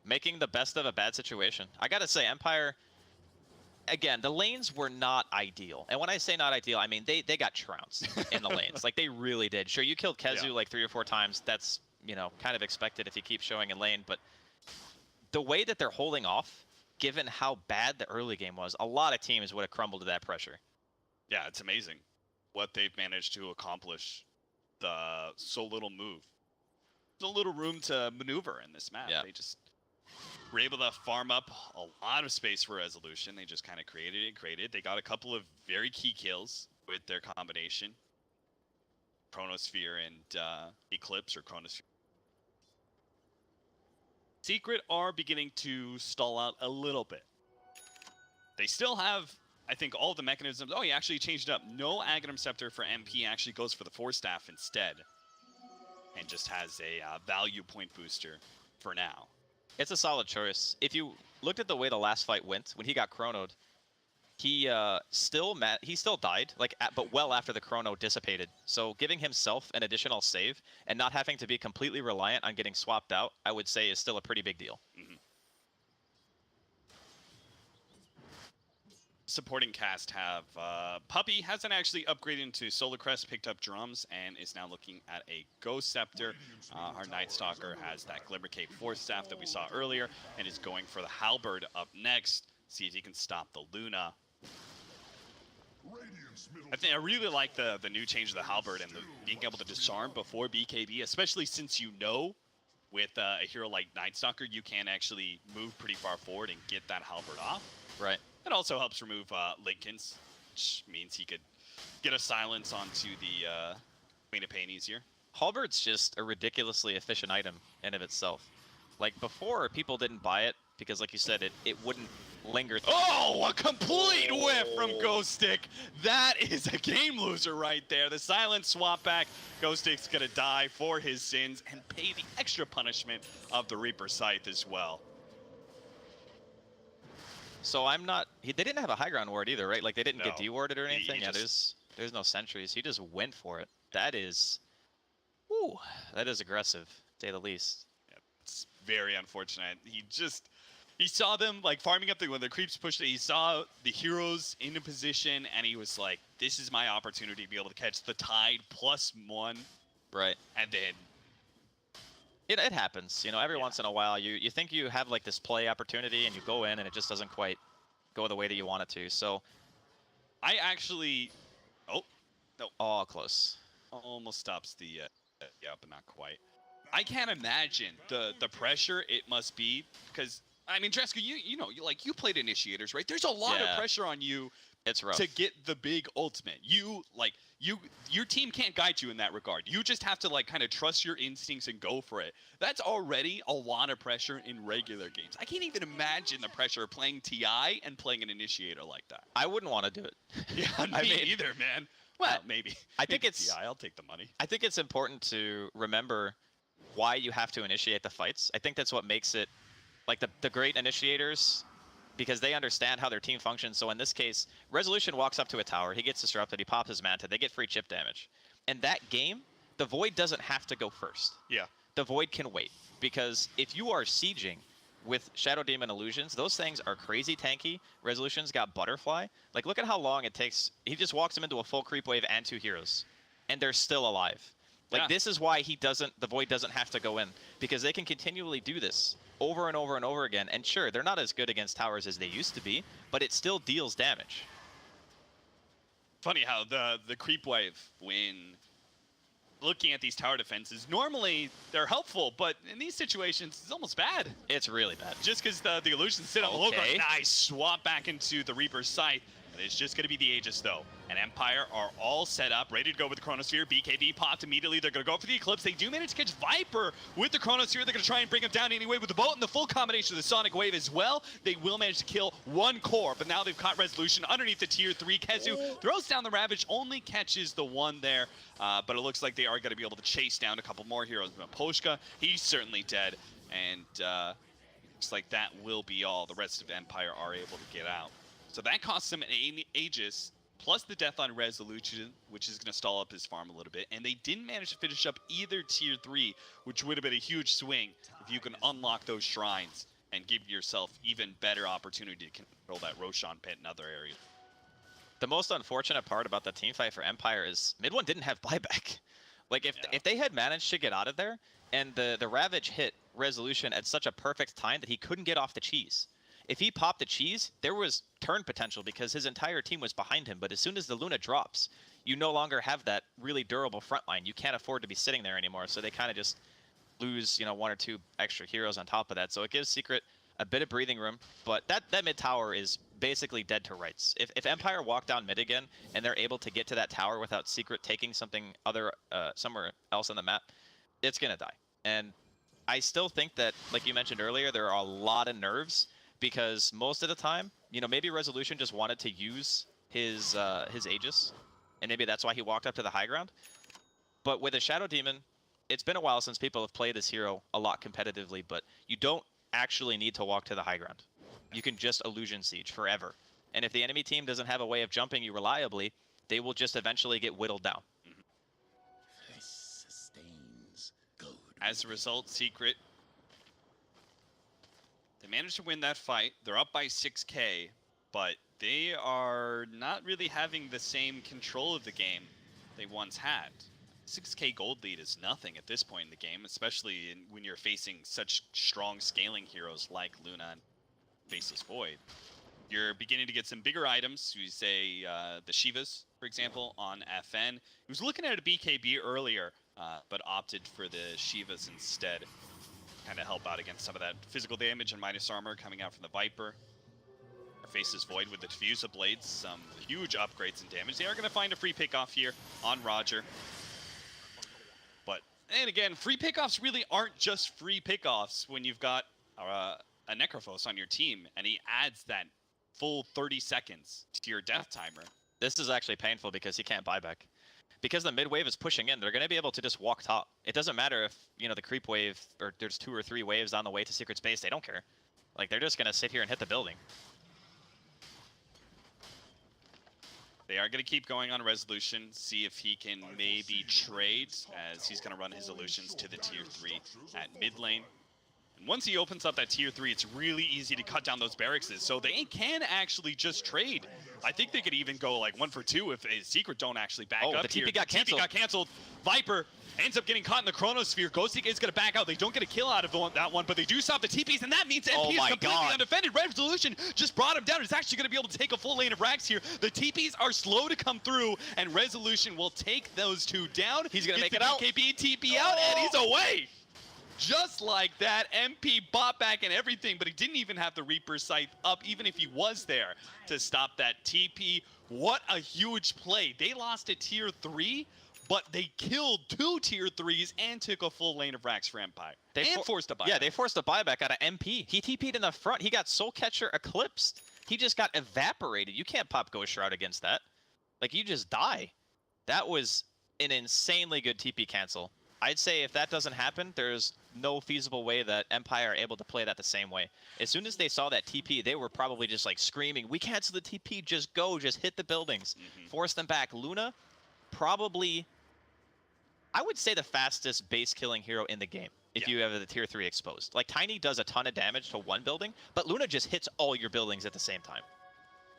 Making the best of a bad situation. I gotta say, Empire, again, the lanes were not ideal. And when I say not ideal, I mean they got trounced in the lanes. Like, they really did. Sure, you killed Kezu like 3 or 4 times. That's, you know, kind of expected if you keep showing in lane. But the way that they're holding off, given how bad the early game was, a lot of teams would have crumbled to that pressure. Yeah, it's amazing what they've managed to accomplish. So little move. There's a little room to maneuver in this map. Yeah. They just were able to farm up a lot of space for Resolution. They just kind of created. They got a couple of very key kills with their combination. Chronosphere and Eclipse or Chronosphere. Secret are beginning to stall out a little bit. They still have, I think, all the mechanisms. Oh, he actually changed it up. No Aghanim Scepter for MP, actually goes for the Force Staff instead. And just has a value point booster for now. It's a solid choice. If you looked at the way the last fight went, when he got chronoed, he still died, but well after the chrono dissipated. So giving himself an additional save and not having to be completely reliant on getting swapped out, I would say is still a pretty big deal. Mm-hmm. Supporting cast have Puppey hasn't actually upgraded into Solar Crest, picked up drums, and is now looking at a Ghost Scepter. Our Night Stalker has that Glimmer Cape Force Staff that we saw earlier, and is going for the Halberd up next. See if he can stop the Luna. I really like the new change of the Halberd and being able to disarm before BKB, especially since you know with a hero like Night Stalker, you can actually move pretty far forward and get that Halberd off. Right. It also helps remove Linken's, which means he could get a silence onto the Queen of Pain easier. Halberd's just a ridiculously efficient item in of itself. Like before, people didn't buy it because, like you said, it wouldn't linger. Oh, a complete whiff from Ghost Stick. That is a game loser right there. The silent swap back. Ghost Stick's gonna die for his sins and pay the extra punishment of the Reaper Scythe as well. So I'm not. They didn't have a high ground ward either, right? Like they didn't get dewarded or anything. Yeah, just... there's no sentries. He just went for it. That is, whoo, that is aggressive, to say the least. Yeah, it's very unfortunate. He saw them like farming up when the creeps pushed it. He saw the heroes into position, and he was like, "This is my opportunity to be able to catch the Tide +1." Right. And then. It happens, you know, every once in a while you think you have like this play opportunity and you go in and it just doesn't quite go the way that you want it to. So I actually oh, close. Almost stops the yeah, but not quite. I can't imagine the pressure it must be, because I mean, Dreska, you played initiators, right? There's a lot of pressure on you. It's rough. To get the big ultimate. Your team can't guide you in that regard. You just have to kind of trust your instincts and go for it. That's already a lot of pressure in regular games. I can't even imagine the pressure of playing TI and playing an initiator like that. I wouldn't want to do it. Yeah, me either, man. Well, maybe. I think it's TI, I'll take the money. I think it's important to remember why you have to initiate the fights. I think that's what makes it like the great initiators, because they understand how their team functions. So in this case, Resolution walks up to a tower, he gets disrupted, he pops his Manta, they get free chip damage. In that game, the Void doesn't have to go first. Yeah. The Void can wait, because if you are sieging with Shadow Demon Illusions, those things are crazy tanky. Resolution's got Butterfly. Like, look at how long it takes. He just walks them into a full creep wave and 2 heroes, and they're still alive. Like, this is why the Void doesn't have to go in, because they can continually do this over and over and over again. And sure, they're not as good against towers as they used to be, but it still deals damage. Funny how the creep wave, when looking at these tower defenses, normally they're helpful, but in these situations, it's almost bad. It's really bad. Just because the illusions sit on the low ground. Nice swap back into the Reaper's Scythe. It's just going to be the Aegis, though. And Empire are all set up, ready to go with the Chronosphere. BKB popped immediately. They're going to go for the Eclipse. They do manage to catch Viper with the Chronosphere. They're going to try and bring him down anyway with the bolt and the full combination of the Sonic Wave as well. They will manage to kill one core, but now they've caught Resolution underneath the tier 3. Kezu throws down the Ravage, only catches the one there, but it looks like they are going to be able to chase down a couple more heroes. Poshka, he's certainly dead, and looks like that will be all. The rest of Empire are able to get out. So that costs him an Aegis, plus the death on Resolution, which is going to stall up his farm a little bit. And they didn't manage to finish up either tier 3, which would have been a huge swing if you can unlock those shrines and give yourself even better opportunity to control that Roshan pit in other areas. The most unfortunate part about the team fight for Empire is mid one didn't have buyback. Like, if they had managed to get out of there, and the Ravage hit Resolution at such a perfect time that he couldn't get off the cheese. If he popped the cheese, there was turn potential because his entire team was behind him. But as soon as the Luna drops, you no longer have that really durable front line. You can't afford to be sitting there anymore. So they kind of just lose, 1 or 2 extra heroes on top of that. So it gives Secret a bit of breathing room. But that mid tower is basically dead to rights. If Empire walk down mid again and they're able to get to that tower without Secret taking something somewhere else on the map, it's gonna die. And I still think that, like you mentioned earlier, there are a lot of nerves because most of the time, you know, maybe Resolution just wanted to use his Aegis, and maybe that's why he walked up to the high ground. But with a Shadow Demon, it's been a while since people have played this hero a lot competitively, but you don't actually need to walk to the high ground. You can just Illusion Siege forever. And if the enemy team doesn't have a way of jumping you reliably, they will just eventually get whittled down. This sustains. As a result, Secret, they managed to win that fight. They're up by 6K, but they are not really having the same control of the game they once had. 6K gold lead is nothing at this point in the game, especially when you're facing such strong scaling heroes like Luna and Faceless Void. You're beginning to get some bigger items. You say the Shivas, for example, on FN. He was looking at a BKB earlier, but opted for the Shivas instead. Kind of help out against some of that physical damage and minus armor coming out from the Viper. Faceless Void with the Diffuser Blades, some huge upgrades in damage. They are going to find a free pickoff here on Roger. But, and again, free pickoffs really aren't just free pickoffs when you've got a Necrophos on your team, and he adds that full 30 seconds to your death timer. This is actually painful because he can't buy back. Because the mid wave is pushing in, they're going to be able to just walk top. It doesn't matter if, you know, the creep wave, or there's 2 or 3 waves on the way to Secret Space, they don't care. Like, they're just going to sit here and hit the building. They are going to keep going on Resolution, see if he can maybe trade, as he's going to run his illusions to the tier 3 at mid lane. And once he opens up that tier 3, it's really easy to cut down those barracks, so they can actually just trade. I think they could even go like 1 for 2 if a Secret don't actually back up. The TP got canceled. TP got canceled. Viper ends up getting caught in the Chronosphere. Ghosty is going to back out. They don't get a kill out of that one, but they do stop the TPs, and that means MP is completely undefended. Resolution just brought him down. He's actually going to be able to take a full lane of Rax here. The TPs are slow to come through, and Resolution will take those 2 down. He's going to make it out. BKB TP out, and he's away. Just like that, MP bought back and everything, but he didn't even have the Reaper Scythe up, even if he was there to stop that TP. What a huge play. They lost at tier 3, but they killed 2 tier 3s and took a full lane of Rax for Empire. They forced a buyback. Yeah, they forced a buyback out of MP. He TP'd in the front. He got Soul Catcher eclipsed. He just got evaporated. You can't pop Ghost Shroud against that. Like, you just die. That was an insanely good TP cancel. I'd say if that doesn't happen, there's no feasible way that Empire are able to play that the same way. As soon as they saw that TP, they were probably just like screaming, we cancel the TP, just go, just hit the buildings. Force them back. Luna, probably, I would say the fastest base killing hero in the game if you have the tier 3 exposed. Like, Tiny does a ton of damage to one building, but Luna just hits all your buildings at the same time.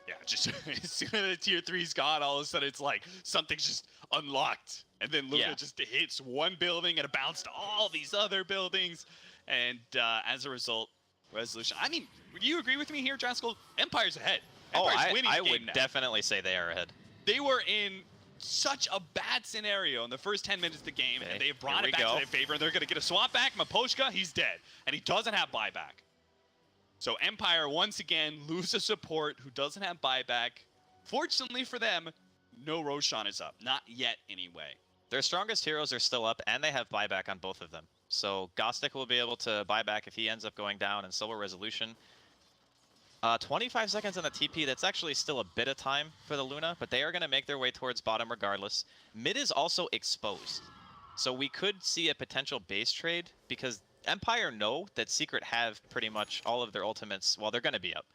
Yeah, just as soon as the tier 3's gone, all of a sudden it's like something's just unlocked. And then Luna just hits one building and it bounced to all these other buildings. And as a result, Resolution. I mean, do you agree with me here, Draskell? Empire's ahead. Empire's winning I would definitely say they are ahead. They were in such a bad scenario in the first 10 minutes of the game, and they brought it back to their favor. And they're going to get a swap back. Maposhka, he's dead. And he doesn't have buyback. So Empire, once again, lose a support who doesn't have buyback. Fortunately for them, no Roshan is up. Not yet, anyway. Their strongest heroes are still up, and they have buyback on both of them. So Gostic will be able to buy back if he ends up going down, and so will Resolution. 25 seconds on the TP, that's actually still a bit of time for the Luna, but they are going to make their way towards bottom regardless. Mid is also exposed. So we could see a potential base trade, because Empire know that Secret have pretty much all of their ultimates, well, they're going to be up.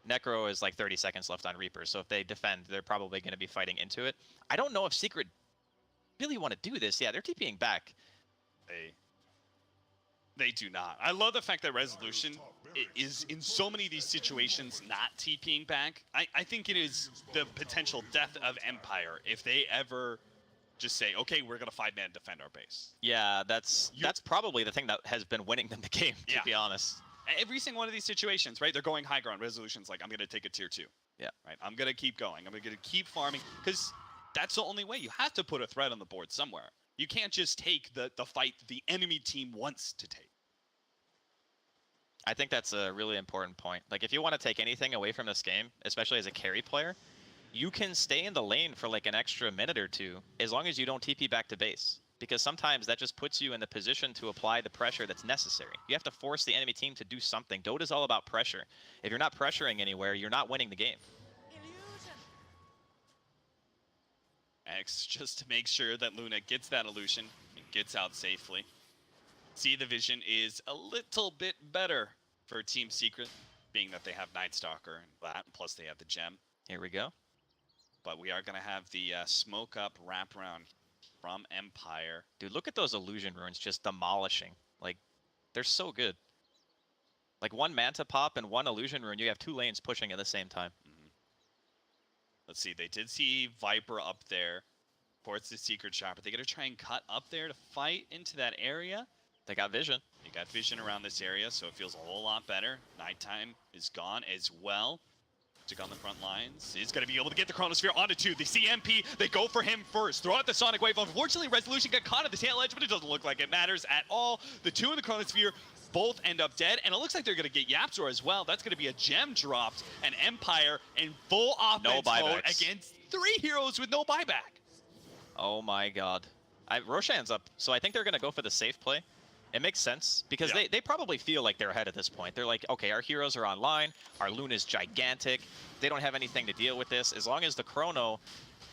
Necro is like 30 seconds left on Reaper, so if they defend, they're probably going to be fighting into it. I don't know if Secret really want to do this. Yeah, they're TPing back. They do not. I love the fact that Resolution is in so many of these situations not TPing back. I think it is the potential death of Empire if they ever just say, okay, we're going to 5-man defend our base. Yeah, that's probably the thing that has been winning them the game, to be honest. Every single one of these situations, right? They're going high ground. Resolution's like, I'm going to take a tier 2. Yeah. Right? I'm going to keep going. I'm going to keep farming because that's the only way. You have to put a threat on the board somewhere. You can't just take the fight the enemy team wants to take. I think that's a really important point. Like, if you want to take anything away from this game, especially as a carry player, you can stay in the lane for like an extra minute or two as long as you don't TP back to base. Because sometimes that just puts you in the position to apply the pressure that's necessary. You have to force the enemy team to do something. Dota's all about pressure. If you're not pressuring anywhere, you're not winning the game. X just to make sure that Luna gets that illusion and gets out safely. See, the vision is a little bit better for Team Secret, being that they have Night Stalker and that, plus they have the gem. Here we go. But we are going to have the smoke up wraparound from Empire. Dude, look at those illusion runes just demolishing. Like, they're so good. Like, one Manta Pop and one illusion rune, you have two lanes pushing at the same time. Let's see, they did see Viper up there towards the Secret Shop. Are they going to try and cut up there to fight into that area? They got vision. They got vision around this area, so it feels a whole lot better. Nighttime is gone as well. Took on the front lines. Is going to be able to get the Chronosphere onto two. The CMP, they go for him first. Throw out the Sonic Wave. Unfortunately, Resolution got caught at the tail edge, but it doesn't look like it matters at all. The two in the Chronosphere both end up dead, and it looks like they're going to get Yapzor as well. That's going to be a gem dropped, and Empire in full offense mode against three heroes with no buyback. Oh my god. Roshan's up, so I think they're going to go for the safe play. It makes sense, because they probably feel like they're ahead at this point. They're like, okay, our heroes are online, our Luna's gigantic, they don't have anything to deal with this. As long as the Chrono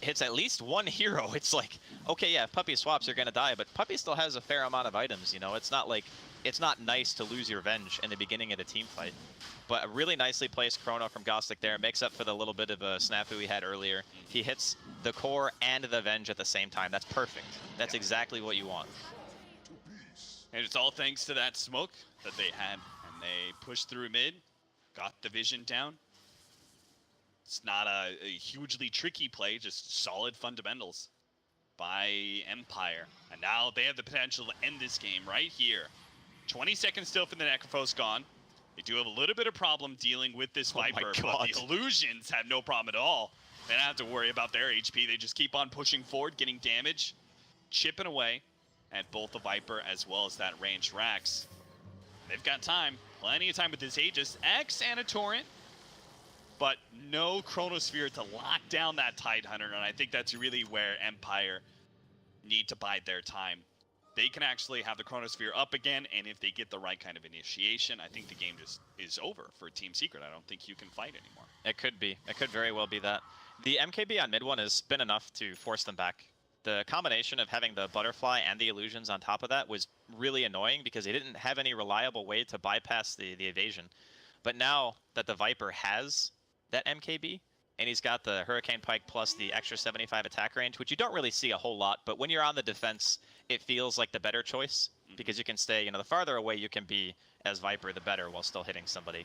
hits at least one hero, it's like, okay, yeah, if Puppey swaps, you're going to die, but Puppey still has a fair amount of items, you know? It's not like, it's not nice to lose your Venge in the beginning of the team fight. But a really nicely placed Chrono from Gostic there makes up for the little bit of a snafu he had earlier. He hits the core and the Venge at the same time. That's perfect. That's exactly what you want. And it's all thanks to that smoke that they had. And they pushed through mid, got the vision down. It's not a hugely tricky play, just solid fundamentals by Empire. And now they have the potential to end this game right here. 20 seconds still for the Necrophos gone. They do have a little bit of problem dealing with this Viper, but the Illusions have no problem at all. They don't have to worry about their HP. They just keep on pushing forward, getting damage, chipping away at both the Viper as well as that ranged Rax. They've got time, plenty of time with this Aegis. X and a Torrent, but no Chronosphere to lock down that Tidehunter, and I think that's really where Empire need to bide their time. They can actually have the Chronosphere up again, and if they get the right kind of initiation, I think the game just is over for Team Secret. I don't think you can fight anymore. It could be. It could very well be that. The MKB on mid one has been enough to force them back. The combination of having the Butterfly and the Illusions on top of that was really annoying because they didn't have any reliable way to bypass the evasion. But now that the Viper has that MKB, and he's got the Hurricane Pike plus the extra 75 attack range, which you don't really see a whole lot, but when you're on the defense, it feels like the better choice, because you can stay, you know, the farther away you can be as Viper, the better, while still hitting somebody.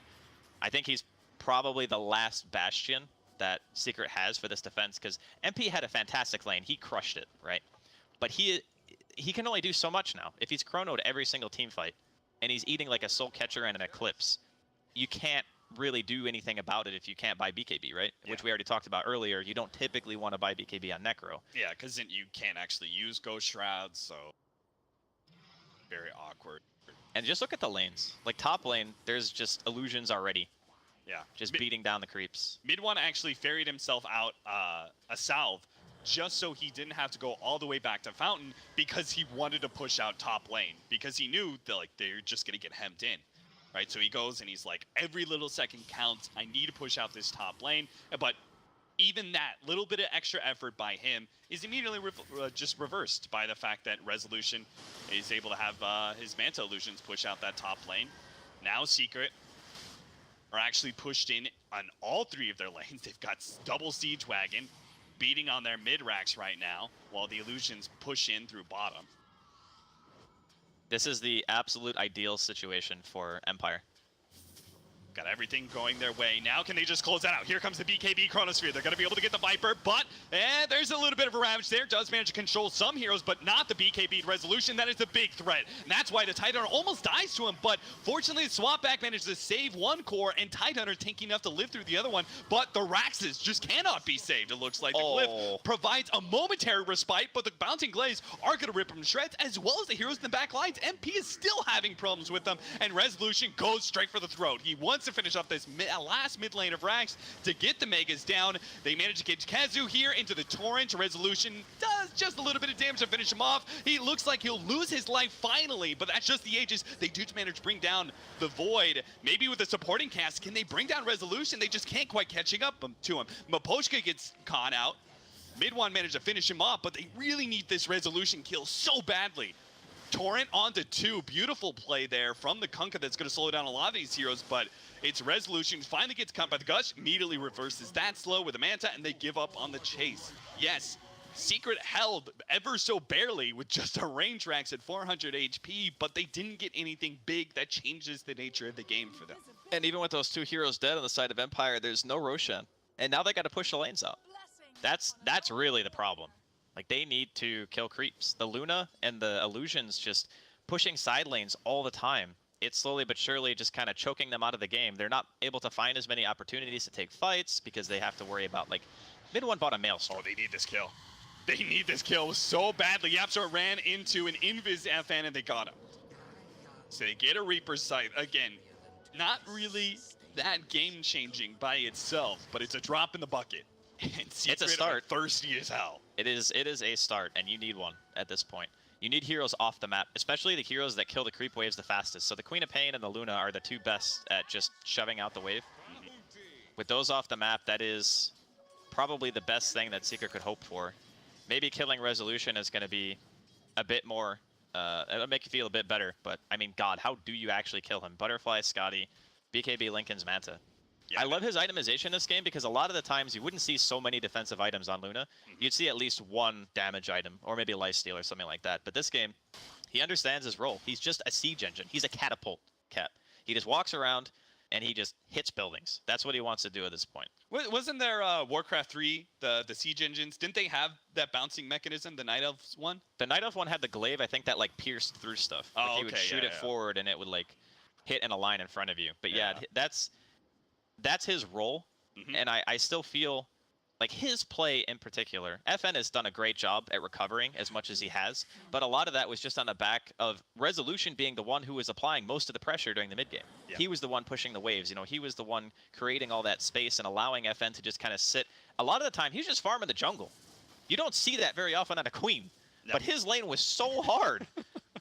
I think he's probably the last bastion that Secret has for this defense, because MP had a fantastic lane. He crushed it, right? But he can only do so much now. If he's chronoed every single team fight, and he's eating like a Soul Catcher and an Eclipse, you can't really do anything about it if you can't buy BKB, right? Yeah. Which we already talked about earlier. You don't typically want to buy BKB on Necro. Yeah, because then you can't actually use Ghost Shrouds, so very awkward. And just look at the lanes. Like top lane, there's just Illusions already. Yeah. Just beating down the creeps. Mid one actually ferried himself out a salve just so he didn't have to go all the way back to Fountain because he wanted to push out top lane because he knew that like they're just going to get hemmed in. Right, so he goes and he's like, every little second counts. I need to push out this top lane. But even that little bit of extra effort by him is immediately just reversed by the fact that Resolution is able to have his Manta Illusions push out that top lane. Now Secret are actually pushed in on all three of their lanes. They've got double Siege Wagon beating on their mid-racks right now while the Illusions push in through bottom. This is the absolute ideal situation for Empire. Got everything going their way. Now can they just close that out? Here comes the BKB Chronosphere. They're going to be able to get the Viper, but there's a little bit of a ravage there. Does manage to control some heroes, but not the BKB Resolution. That is the big threat. And that's why the Tidehunter almost dies to him, but fortunately the swap back managed to save one core, and Tidehunter tanky enough to live through the other one, but the Raxes just cannot be saved, it looks like. The Glyph provides a momentary respite, but the Bouncing Glaze are going to rip him to shreds, as well as the heroes in the back lines. MP is still having problems with them, and Resolution goes straight for the throat. He wants to finish up this last mid lane of Rax to get the Megas down. They manage to get Kazu here into the Torrent. Resolution does just a little bit of damage to finish him off. He looks like he'll lose his life finally, but that's just the Aegis. They do manage to bring down the Void. Maybe with a supporting cast, can they bring down Resolution? They just can't quite catching up to him. Miposhka gets caught out. Mid one managed to finish him off, but they really need this Resolution kill so badly. Torrent onto 2. Beautiful play there from the Kunkka that's going to slow down a lot of these heroes, but it's Resolution. Finally gets caught by the Gush, immediately reverses that slow with a Manta, and they give up on the chase. Yes, Secret held ever so barely with just a range Rax at 400 HP, but they didn't get anything big that changes the nature of the game for them. And even with those 2 heroes dead on the side of Empire, there's no Roshan. And now they got to push the lanes out. That's really the problem. Like, they need to kill creeps. The Luna and the Illusions just pushing side lanes all the time. It's slowly but surely just kind of choking them out of the game. They're not able to find as many opportunities to take fights because they have to worry about, like, mid one bought a Maelstrom. Oh, they need this kill. They need this kill so badly. YapzOr ran into an Invis FN and they got him. So they get a Reaper's Sight. Again, not really that game-changing by itself, but it's a drop in the bucket. And Secret it's a start. Are thirsty as hell. It is a start, and you need one at this point. You need heroes off the map, especially the heroes that kill the creep waves the fastest. So the Queen of Pain and the Luna are the 2 best at just shoving out the wave. With those off the map, that is probably the best thing that Secret could hope for. Maybe killing Resolution is going to be a bit more, it'll make you feel a bit better, but I mean, God, how do you actually kill him? Butterfly, Scotty, BKB, Lincoln's Manta. Yeah. I love his itemization in this game because a lot of the times you wouldn't see so many defensive items on Luna. You'd see at least 1 damage item, or maybe a lifesteal or something like that. But this game, he understands his role. He's just a siege engine. He's a catapult cap. He just walks around and he just hits buildings. That's what he wants to do at this point. Wasn't there Warcraft 3, the siege engines? Didn't they have that bouncing mechanism, the Night Elves one? The Night Elf one had the glaive, I think, that like pierced through stuff. Oh, like, he would shoot it forward and it would like hit in a line in front of you. But yeah, that's his role, and I still feel like his play in particular, FN has done a great job at recovering as much as he has, but a lot of that was just on the back of Resolution being the one who was applying most of the pressure during the mid game. Yeah. He was the one pushing the waves, you know, he was the one creating all that space and allowing FN to just kind of sit. A lot of the time, he was just farming the jungle. You don't see that very often on a Queen, but his lane was so hard.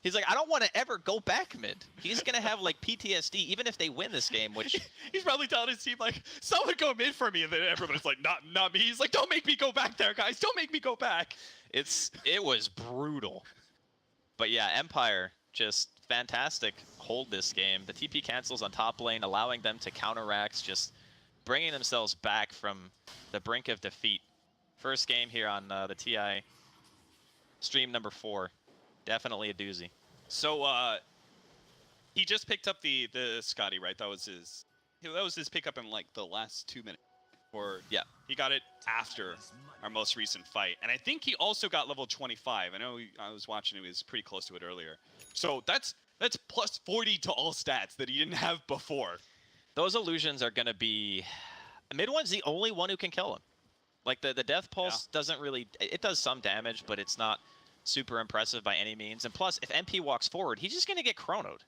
He's like, I don't want to ever go back mid. He's going to have, like, PTSD, even if they win this game, which... He's probably telling his team, like, someone go mid for me, and then everybody's like, not me. He's like, don't make me go back there, guys. Don't make me go back. It was brutal. But yeah, Empire, just fantastic hold this game. The TP cancels on top lane, allowing them to counteract, just bringing themselves back from the brink of defeat. First game here on the TI stream number 4. Definitely a doozy. So he just picked up the Scotty, right? That was his pickup in like the last 2 minutes. Or yeah, he got it after our most recent fight, and I think he also got level 25. I know I was watching; he was pretty close to it earlier. So that's plus 40 to all stats that he didn't have before. Those illusions are gonna be. Mid one's the only one who can kill him. Like the death pulse doesn't really. It does some damage, but it's not super impressive by any means. And plus, if MP walks forward, he's just going to get chronoed.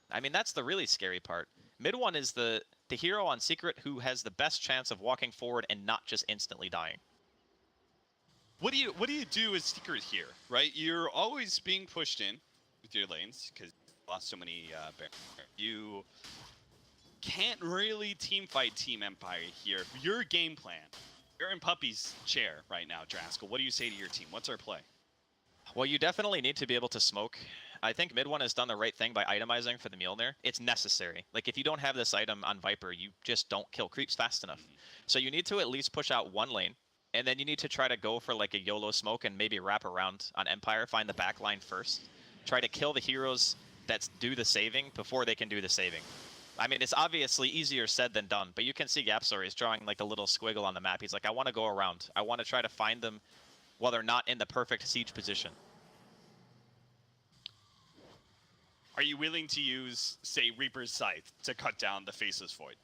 I mean, that's the really scary part. Mid one is the hero on Secret who has the best chance of walking forward and not just instantly dying. What do you do as Secret here, right? You're always being pushed in with your lanes because you lost so many barriers. You can't really team fight Team Empire here. Your game plan. You're in Puppy's chair right now, Draskell. What do you say to your team? What's our play? Well, you definitely need to be able to smoke. I think mid one has done the right thing by itemizing for the Mjolnir. It's necessary. Like, if you don't have this item on Viper, you just don't kill creeps fast enough. So you need to at least push out one lane, and then you need to try to go for like a YOLO smoke and maybe wrap around on Empire, find the back line first. Try to kill the heroes that do the saving before they can do the saving. I mean, it's obviously easier said than done, but you can see YapzOr is drawing like a little squiggle on the map. He's like, I want to go around. I want to try to find them while they're not in the perfect siege position. Are you willing to use, say, Reaper's Scythe to cut down the Faceless Void?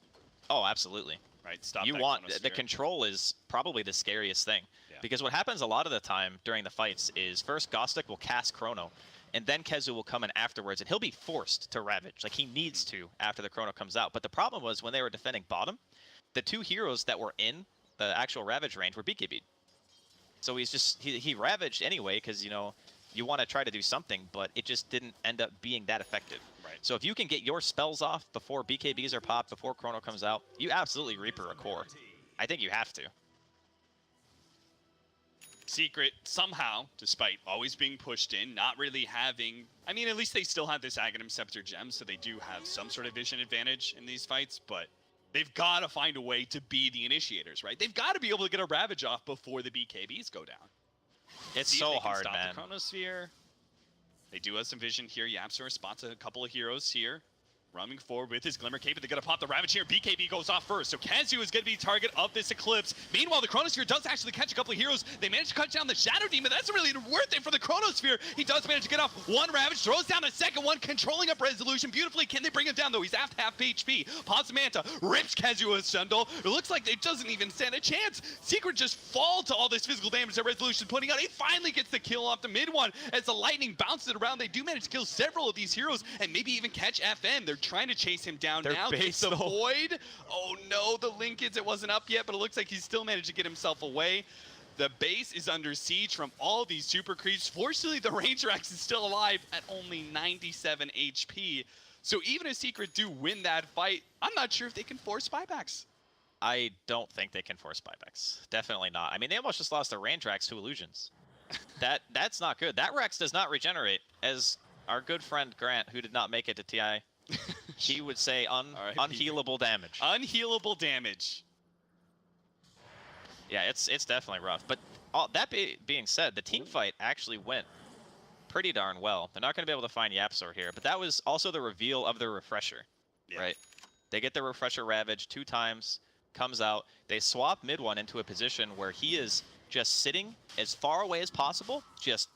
Oh, absolutely. Right, stop You that want Chronosphere. the control is probably the scariest thing. Yeah. Because what happens a lot of the time during the fights is first Gostic will cast Chrono, and then Kezu will come in afterwards, and he'll be forced to Ravage. Like, he needs to after the Chrono comes out. But the problem was when they were defending bottom, the two heroes that were in the actual Ravage range were BKB'd. So he's just, he Ravaged anyway, because, you know, you want to try to do something, but it just didn't end up being that effective. Right. So if you can get your spells off before BKBs are popped, before Chrono comes out, you absolutely Reaper a core. I think you have to. Secret, somehow, despite always being pushed in, not really having... I mean, at least they still have this Aghanim Scepter gem, so they do have some sort of vision advantage in these fights, but they've got to find a way to be the initiators, right? They've got to be able to get a Ravage off before the BKBs go down. It's See if so they can hard, stop man. the Chronosphere. They do have some vision here. YapzOr spots a couple of heroes here. Running forward with his Glimmer Cape, but they're going to pop the Ravage here. BKB goes off first, so Kezu is going to be target of this Eclipse. Meanwhile, the Chronosphere does actually catch a couple of heroes. They manage to cut down the Shadow Demon. That's really worth it for the Chronosphere. He does manage to get off one Ravage, throws down the second one, controlling up Resolution beautifully. Can they bring him down, though? He's half HP. Pops Manta, rips Kezu a Sundal. It looks like it doesn't even stand a chance. Secret just fall to all this physical damage that Resolution is putting out. He finally gets the kill off the mid one. As the Lightning bounces it around, they do manage to kill several of these heroes and maybe even catch FN. They're trying to chase him down now. Gets the Void. Oh no, the Linkage, it wasn't up yet, but it looks like he's still managed to get himself away. The base is under siege from all these super creeps. Fortunately, the Ranger Axe is still alive at only 97 HP. So even if Secret do win that fight, I'm not sure if they can force buybacks. I don't think they can force buybacks. Definitely not. I mean, they almost just lost their Randrax to Illusions. That's not good. That Rex does not regenerate. As our good friend Grant, who did not make it to TI, he would say unhealable damage. Unhealable damage. Yeah, it's definitely rough. But being said, the team fight actually went pretty darn well. They're not going to be able to find YapzOr here, but that was also the reveal of the Refresher, right? They get the Refresher Ravage 2 times, comes out. They swap mid one into a position where he is just sitting as far away as possible, just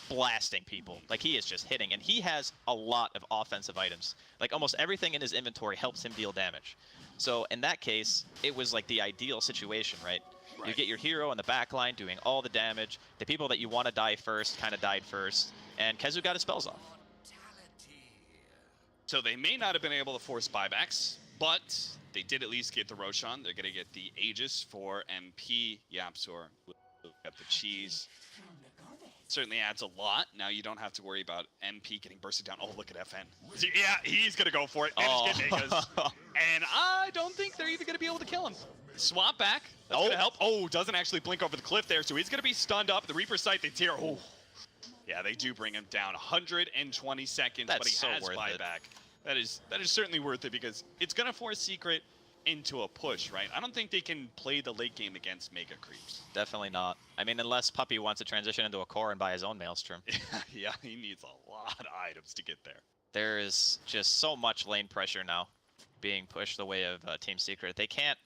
blasting people. Like, he is just hitting, and he has a lot of offensive items. Like, almost everything in his inventory helps him deal damage. So in that case, it was like the ideal situation, right? You get your hero in the back line doing all the damage. The people that you want to die first kind of died first, and Kezu got his spells off. So they may not have been able to force buybacks, but they did at least get the Roshan. They're going to get the Aegis for MP. YapzOr got the cheese. Certainly adds a lot. Now you don't have to worry about MP getting bursted down. Oh, look at FN. Yeah, he's going to go for it. And I don't think they're even going to be able to kill him. Swap back. That's going to help. Oh, doesn't actually blink over the cliff there, so he's going to be stunned up. The Reaper Sight, they tear. Oh. Yeah, they do bring him down. 120 seconds, but he has buyback. That is certainly worth it because it's going to force Secret into a push, right? I don't think they can play the late game against Mega Creeps. Definitely not. I mean, unless Puppy wants to transition into a core and buy his own Maelstrom. Yeah, he needs a lot of items to get there. There is just so much lane pressure now being pushed the way of Team Secret. They can't...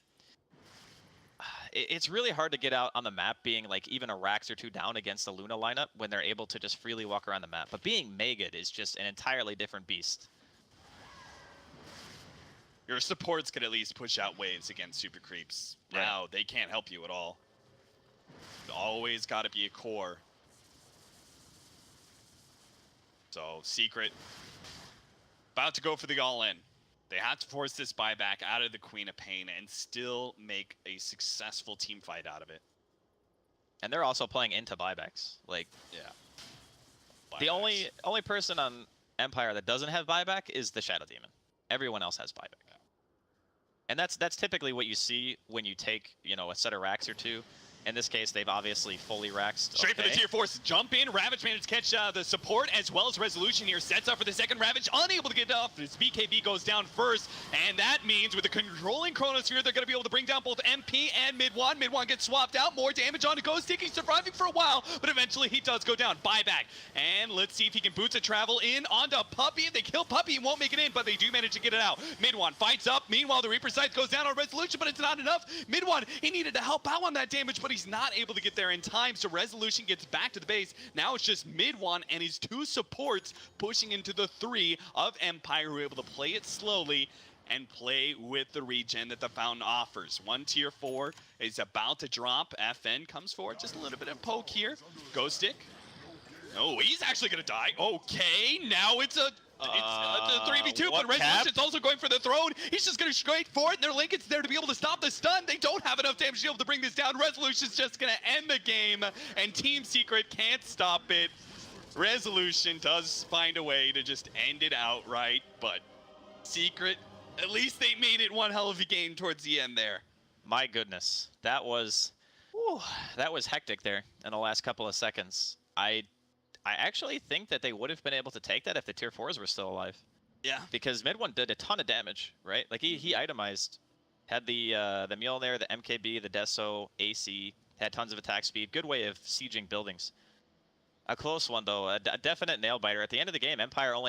It's really hard to get out on the map being like even a Rax or 2 down against the Luna lineup when they're able to just freely walk around the map. But being Mega'd is just an entirely different beast. Your supports can at least push out waves against super creeps. Right. Now, they can't help you at all. Always got to be a core. So, Secret, about to go for the all-in. They have to force this buyback out of the Queen of Pain and still make a successful team fight out of it. And they're also playing into buybacks. Like, yeah. The only person on Empire that doesn't have buyback is the Shadow Demon. Everyone else has buyback. And that's typically what you see when you take, you know, a set of racks or 2 In this case, they've obviously fully raxed. Straight for the tier 4. Jump in. Ravage managed to catch the support as well as Resolution here. Sets up for the second Ravage. Unable to get off as BKB goes down first. And that means with the controlling Chronosphere, they're going to be able to bring down both MP and Mid-1. Mid-1 gets swapped out. More damage onto Ghost Stick. He's surviving for a while, but eventually he does go down. Buyback. And let's see if he can boots a travel in onto Puppey. If they kill Puppey, he won't make it in, but they do manage to get it out. Mid-1 fights up. Meanwhile, the Reaper Scythe goes down on Resolution, but it's not enough. Mid-1, he needed to help out on that damage, but he's not able to get there in time, so Resolution gets back to the base. Now it's just Mid-1 and his 2 supports pushing into the 3 of Empire, who are able to play it slowly and play with the regen that the Fountain offers. One tier 4 is about to drop. FN comes forward, just a little bit of poke here. Ghost Stick. Oh, he's actually gonna die. Okay, now it's a 3v2, but Resolution's also going for the throne. He's just going to straight for it, and their Lincoln's there to be able to stop the stun. They don't have enough damage to be able to bring this down. Resolution's just going to end the game, and Team Secret can't stop it. Resolution does find a way to just end it outright, but Secret, at least they made it one hell of a game towards the end there. My goodness, that was hectic there in the last couple of seconds. I actually think that they would have been able to take that if the tier 4s were still alive. Yeah. Because Mid-1 did a ton of damage, right? Like he itemized, had the Mjolnir, the MKB, the Deso, AC, had tons of attack speed. Good way of sieging buildings. A close one though, a definite nail biter. At the end of the game, Empire only